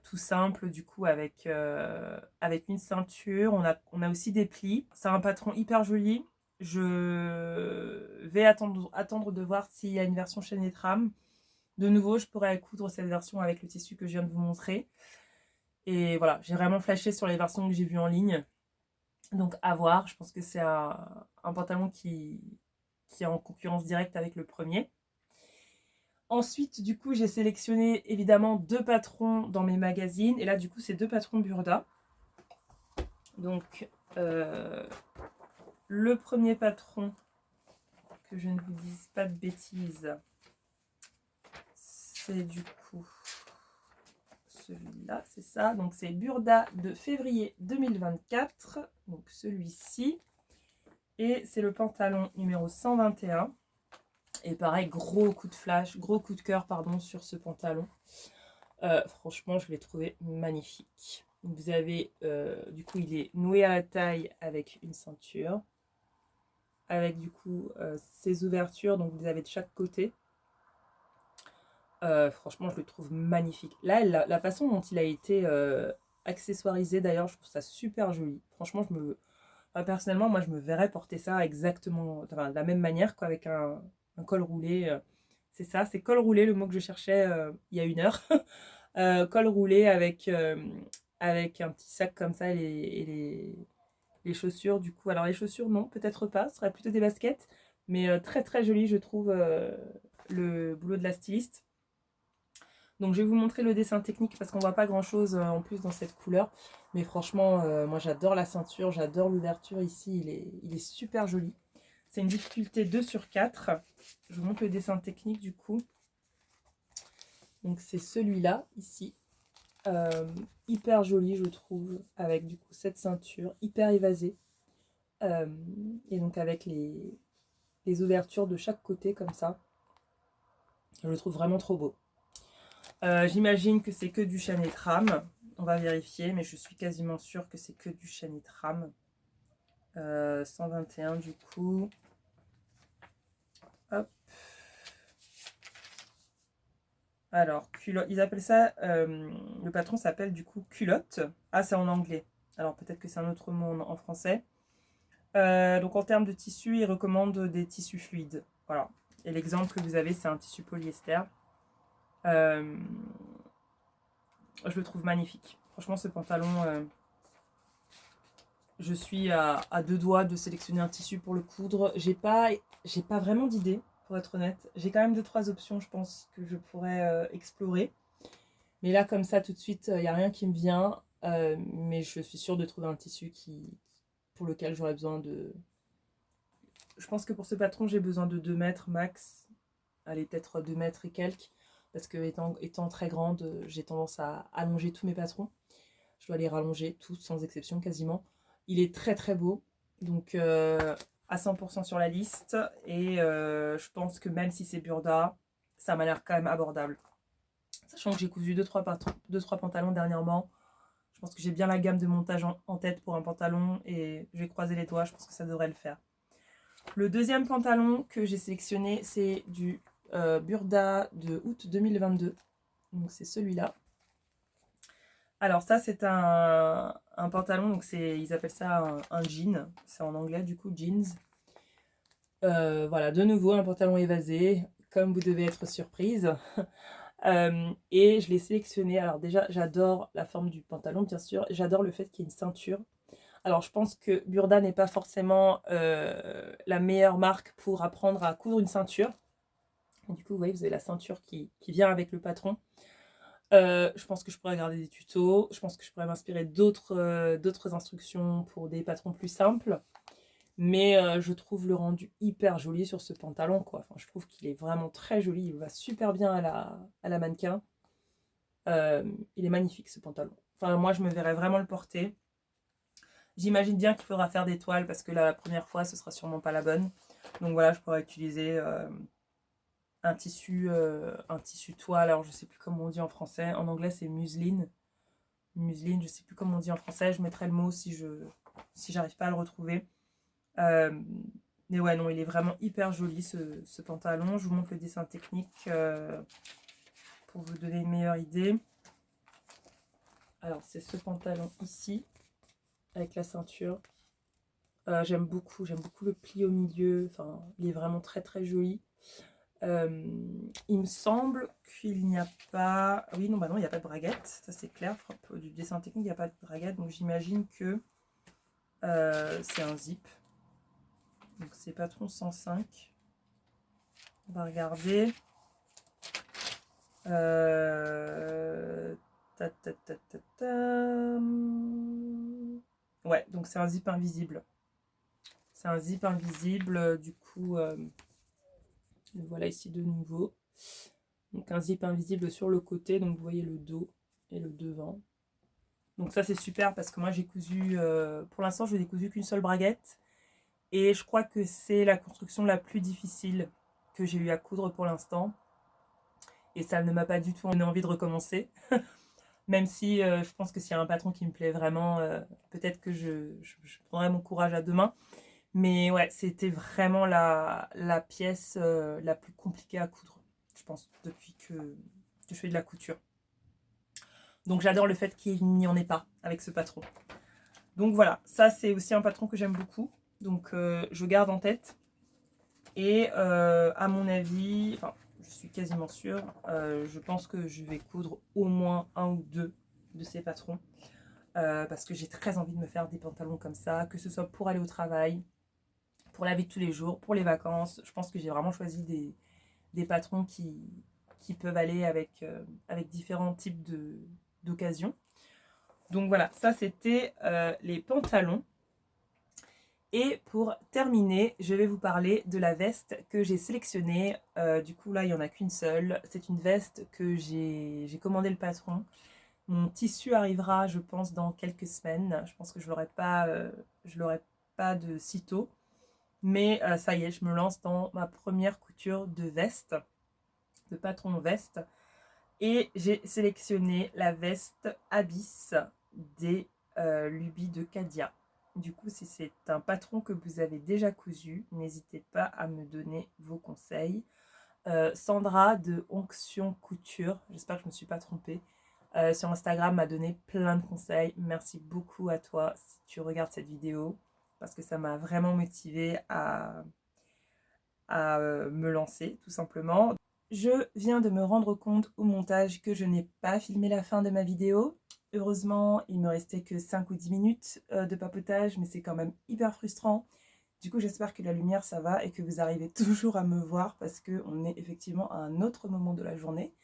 A: tout simple, du coup, avec une ceinture. On a aussi des plis. C'est un patron hyper joli. Je vais attendre de voir s'il y a une version Chaîne Tram. De nouveau, je pourrais coudre cette version avec le tissu que je viens de vous montrer. Et voilà, j'ai vraiment flashé sur les versions que j'ai vues en ligne. Donc à voir, je pense que c'est un pantalon qui est en concurrence directe avec le premier. Ensuite, du coup, j'ai sélectionné évidemment 2 patrons dans mes magazines. Et là, du coup, c'est 2 patrons Burda. Donc, le premier patron, que je ne vous dise pas de bêtises, c'est du coup celui-là, c'est ça. Donc, c'est Burda de février 2024. Donc, celui-ci. Et c'est le pantalon numéro 121. Et pareil, gros coup de flash, gros coup de cœur, pardon, sur ce pantalon. Franchement, je l'ai trouvé magnifique. Donc vous avez, du coup, il est noué à la taille avec une ceinture. Avec du coup ces ouvertures, donc vous avez de chaque côté. Franchement, je le trouve magnifique. Là, la façon dont il a été accessoirisé, d'ailleurs, je trouve ça super joli. Franchement, personnellement, moi, je me verrais porter ça exactement, enfin, de la même manière, quoi, avec un col roulé. C'est ça, c'est col roulé, le mot que je cherchais il y a une heure. Col roulé avec un petit sac comme ça les chaussures du coup. Alors les chaussures non, peut-être pas, ce serait plutôt des baskets. Mais très très joli je trouve le boulot de la styliste. Donc je vais vous montrer le dessin technique parce qu'on voit pas grand chose en plus dans cette couleur. Mais franchement, moi j'adore la ceinture, j'adore l'ouverture ici, il est super joli. C'est une difficulté 2 sur 4. Je vous montre le dessin technique du coup. Donc c'est celui-là ici. Hyper joli je trouve, avec du coup cette ceinture hyper évasée. Et donc avec les ouvertures de chaque côté comme ça. Je le trouve vraiment trop beau. J'imagine que c'est que du chaîné trame. On va vérifier, mais je suis quasiment sûre que c'est que du chaîné trame. 121 du coup. Hop. Alors, culotte, ils appellent ça, le patron s'appelle du coup culotte. Ah, c'est en anglais. Alors peut-être que c'est un autre mot en français. Donc en termes de tissu, ils recommandent des tissus fluides. Voilà. Et l'exemple que vous avez, c'est un tissu polyester. Je le trouve magnifique. Franchement, ce pantalon, je suis à 2 doigts de sélectionner un tissu pour le coudre. J'ai pas vraiment d'idée, pour être honnête. J'ai quand même 2-3 options, je pense, que je pourrais explorer. Mais là, comme ça, tout de suite, il n'y a rien qui me vient. Mais je suis sûre de trouver un tissu pour lequel j'aurais besoin de... Je pense que pour ce patron, j'ai besoin de 2 mètres max. Allez, peut-être 2 mètres et quelques. Parce que étant très grande, j'ai tendance à allonger tous mes patrons. Je dois les rallonger tous, sans exception, quasiment. Il est très très beau. Donc à 100% sur la liste. Et je pense que même si c'est Burda, ça m'a l'air quand même abordable. Sachant que j'ai cousu 2-3 pantalons dernièrement. Je pense que j'ai bien la gamme de montage en tête pour un pantalon. Et je vais croiser les doigts, je pense que ça devrait le faire. Le deuxième pantalon que j'ai sélectionné, c'est du Burda de août 2022. Donc c'est celui-là. Alors ça c'est un pantalon, donc ils appellent ça un jean. C'est en anglais du coup, jeans. Voilà, de nouveau un pantalon évasé, comme vous devez être surprise. Et je l'ai sélectionné. Alors déjà, j'adore la forme du pantalon, bien sûr. J'adore le fait qu'il y ait une ceinture. Alors je pense que Burda n'est pas forcément la meilleure marque pour apprendre à coudre une ceinture. Et du coup, vous voyez, vous avez la ceinture qui vient avec le patron. Je pense que je pourrais regarder des tutos. Je pense que je pourrais m'inspirer d'autres instructions pour des patrons plus simples. Mais je trouve le rendu hyper joli sur ce pantalon, quoi. Enfin, je trouve qu'il est vraiment très joli. Il va super bien à la mannequin. Il est magnifique, ce pantalon. Enfin, moi, je me verrais vraiment le porter. J'imagine bien qu'il faudra faire des toiles parce que la première fois, ce sera sûrement pas la bonne. Donc voilà, je pourrais utiliser un tissu toile. Alors, je sais plus comment on dit en français. En anglais, c'est museline. Museline, je sais plus comment on dit en français. Je mettrai le mot si j'arrive pas à le retrouver. Mais ouais, non, il est vraiment hyper joli ce pantalon. Je vous montre le dessin technique pour vous donner une meilleure idée. Alors, c'est ce pantalon ici, avec la ceinture. J'aime beaucoup le pli au milieu. Enfin, il est vraiment très très joli. Il me semble qu'il n'y a pas... Oui, non, bah non, il n'y a pas de braguette. Ça, c'est clair. Du dessin technique, il n'y a pas de braguette. Donc, j'imagine que c'est un zip. Donc c'est patron 105. On va regarder. Euh, ta, ta, ta, ta, ta. Ouais, donc c'est un zip invisible. C'est un zip invisible, du coup, le voilà ici de nouveau. Donc un zip invisible sur le côté, donc vous voyez le dos et le devant. Donc ça c'est super parce que moi j'ai cousu, pour l'instant je n'ai cousu qu'une seule braguette. Et je crois que c'est la construction la plus difficile que j'ai eu à coudre pour l'instant. Et ça ne m'a pas du tout donné envie de recommencer. Même si je pense que s'il y a un patron qui me plaît vraiment, peut-être que je prendrai mon courage à deux mains. Mais ouais, c'était vraiment la pièce la plus compliquée à coudre, je pense, depuis que je fais de la couture. Donc j'adore le fait qu'il n'y en ait pas avec ce patron. Donc voilà, ça c'est aussi un patron que j'aime beaucoup. Donc je garde en tête. Et à mon avis, enfin je suis quasiment sûre, je pense que je vais coudre au moins un ou deux de ces patrons. Parce que j'ai très envie de me faire des pantalons comme ça, que ce soit pour aller au travail, pour la vie de tous les jours, pour les vacances. Je pense que j'ai vraiment choisi des patrons qui peuvent aller avec différents types d'occasions. Donc voilà, ça c'était les pantalons. Et pour terminer, je vais vous parler de la veste que j'ai sélectionnée. Du coup là, il n'y en a qu'une seule. C'est une veste que j'ai commandé le patron. Mon tissu arrivera, je pense, dans quelques semaines. Je pense que je l'aurai pas de sitôt. Mais ça y est, je me lance dans ma première couture de veste, de patron veste. Et j'ai sélectionné la veste Abyss des Lubies de Cadia. Du coup, si c'est un patron que vous avez déjà cousu, n'hésitez pas à me donner vos conseils. Sandra de Onction Couture, j'espère que je ne me suis pas trompée, sur Instagram m'a donné plein de conseils. Merci beaucoup à toi si tu regardes cette vidéo, parce que ça m'a vraiment motivée à me lancer, tout simplement. Je viens de me rendre compte au montage que je n'ai pas filmé la fin de ma vidéo. Heureusement, il me restait que 5 ou 10 minutes de papotage, mais c'est quand même hyper frustrant. Du coup, j'espère que la lumière, ça va et que vous arrivez toujours à me voir parce qu'on est effectivement à un autre moment de la journée.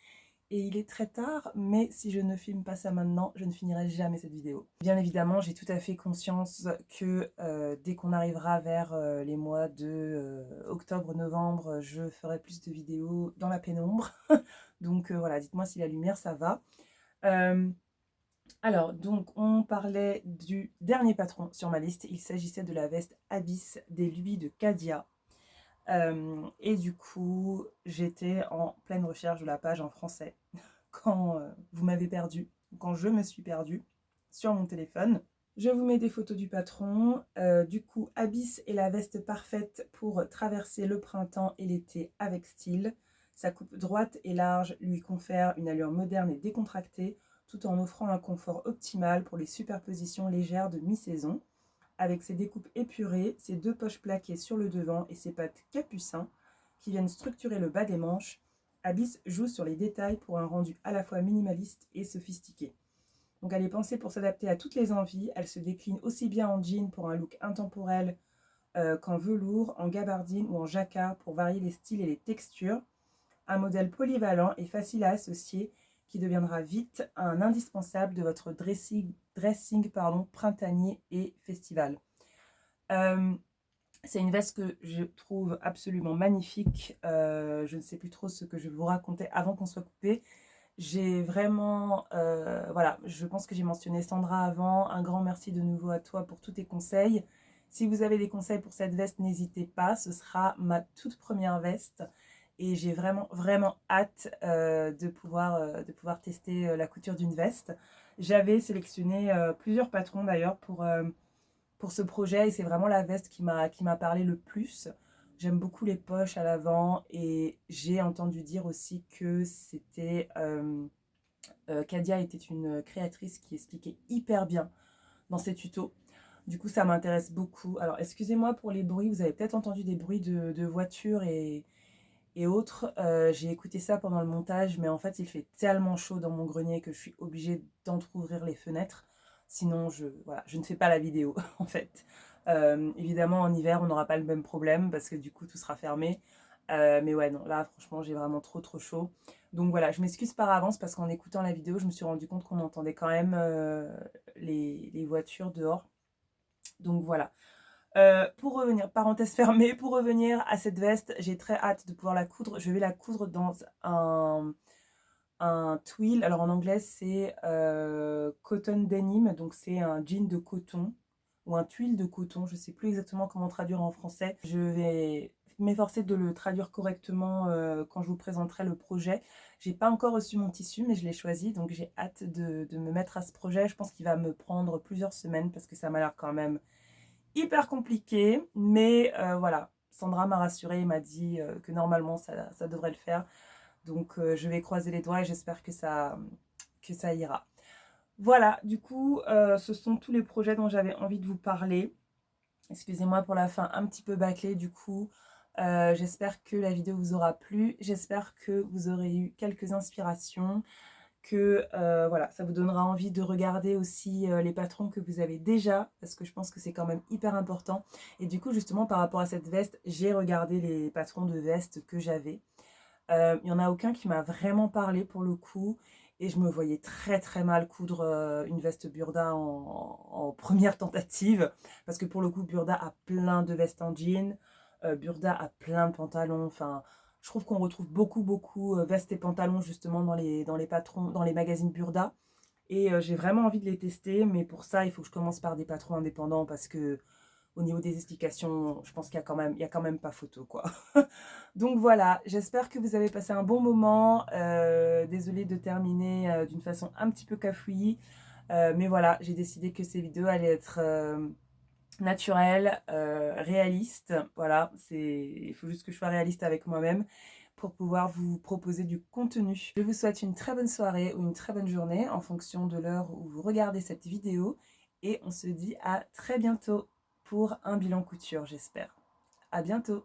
A: Et il est très tard, mais si je ne filme pas ça maintenant, je ne finirai jamais cette vidéo. Bien évidemment, j'ai tout à fait conscience que dès qu'on arrivera vers les mois de octobre-novembre, je ferai plus de vidéos dans la pénombre. Donc voilà, dites-moi si la lumière, ça va. Alors, donc, on parlait du dernier patron sur ma liste. Il s'agissait de la veste Abyss des Lubies de Cadia. Et du coup, j'étais en pleine recherche de la page en français quand vous m'avez perdu, quand je me suis perdue sur mon téléphone. Je vous mets des photos du patron. Du coup, Abyss est la veste parfaite pour traverser le printemps et l'été avec style. Sa coupe droite et large lui confère une allure moderne et décontractée, tout en offrant un confort optimal pour les superpositions légères de mi-saison. Avec ses découpes épurées, ses deux poches plaquées sur le devant et ses pattes capucin qui viennent structurer le bas des manches, Abyss joue sur les détails pour un rendu à la fois minimaliste et sophistiqué. Donc elle est pensée pour s'adapter à toutes les envies, elle se décline aussi bien en jean pour un look intemporel qu'en velours, en gabardine ou en jacquard pour varier les styles et les textures. Un modèle polyvalent et facile à associer qui deviendra vite un indispensable de votre dressing printanier et festival. C'est une veste que je trouve absolument magnifique. Je ne sais plus trop ce que je vais vous raconter avant qu'on soit coupé. J'ai vraiment, voilà, je pense que j'ai mentionné Sandra avant. Un grand merci de nouveau à toi pour tous tes conseils. Si vous avez des conseils pour cette veste, n'hésitez pas. Ce sera ma toute première veste. Et j'ai vraiment, vraiment hâte de pouvoir tester la couture d'une veste. J'avais sélectionné plusieurs patrons d'ailleurs pour ce projet et c'est vraiment la veste qui m'a parlé le plus. J'aime beaucoup les poches à l'avant et j'ai entendu dire aussi que c'était Kadia était une créatrice qui expliquait hyper bien dans ses tutos. Du coup, ça m'intéresse beaucoup. Alors, excusez-moi pour les bruits. Vous avez peut-être entendu des bruits de voitures et autres. J'ai écouté ça pendant le montage, mais en fait, il fait tellement chaud dans mon grenier que je suis obligée d'entrouvrir les fenêtres. Sinon, voilà, je ne fais pas la vidéo, en fait. Évidemment, en hiver, on n'aura pas le même problème parce que du coup, tout sera fermé. Mais ouais, non, là, franchement, j'ai vraiment trop chaud. Donc voilà, je m'excuse par avance parce qu'en écoutant la vidéo, je me suis rendu compte qu'on entendait quand même les voitures dehors. Donc voilà. Pour revenir, parenthèse fermée, pour revenir à cette veste, j'ai très hâte de pouvoir la coudre. Je vais la coudre dans un twill. Alors en anglais, c'est cotton denim, donc c'est un jean de coton ou un tuile de coton. Je ne sais plus exactement comment traduire en français. Je vais m'efforcer de le traduire correctement quand je vous présenterai le projet. J'ai pas encore reçu mon tissu, mais je l'ai choisi, donc j'ai hâte de me mettre à ce projet. Je pense qu'il va me prendre plusieurs semaines parce que ça m'a l'air quand même hyper compliqué, mais voilà, Sandra m'a rassurée et m'a dit que normalement ça devrait le faire. Donc je vais croiser les doigts et j'espère que ça ira. Voilà, du coup, ce sont tous les projets dont j'avais envie de vous parler. Excusez-moi pour la fin un petit peu bâclée du coup. J'espère que la vidéo vous aura plu. J'espère que vous aurez eu quelques inspirations, que voilà, ça vous donnera envie de regarder aussi les patrons que vous avez déjà, parce que je pense que c'est quand même hyper important. Et du coup, justement, par rapport à cette veste, j'ai regardé les patrons de veste que j'avais. Il n'y en a aucun qui m'a vraiment parlé pour le coup. Et je me voyais très très mal coudre une veste Burda en première tentative. Parce que pour le coup, Burda a plein de vestes en jean. Burda a plein de pantalons. Enfin, je trouve qu'on retrouve beaucoup vestes et pantalons justement dans les patrons, dans les magazines Burda. Et j'ai vraiment envie de les tester. Mais pour ça, il faut que je commence par des patrons indépendants parce que au niveau des explications, je pense qu'il y a quand même pas photo, quoi. Donc voilà, j'espère que vous avez passé un bon moment. Désolée de terminer d'une façon un petit peu cafouillie. Mais voilà, j'ai décidé que ces vidéos allaient être naturelles, réalistes. Voilà, il faut juste que je sois réaliste avec moi-même pour pouvoir vous proposer du contenu. Je vous souhaite une très bonne soirée ou une très bonne journée en fonction de l'heure où vous regardez cette vidéo. Et on se dit à très bientôt pour un bilan couture, j'espère. À bientôt!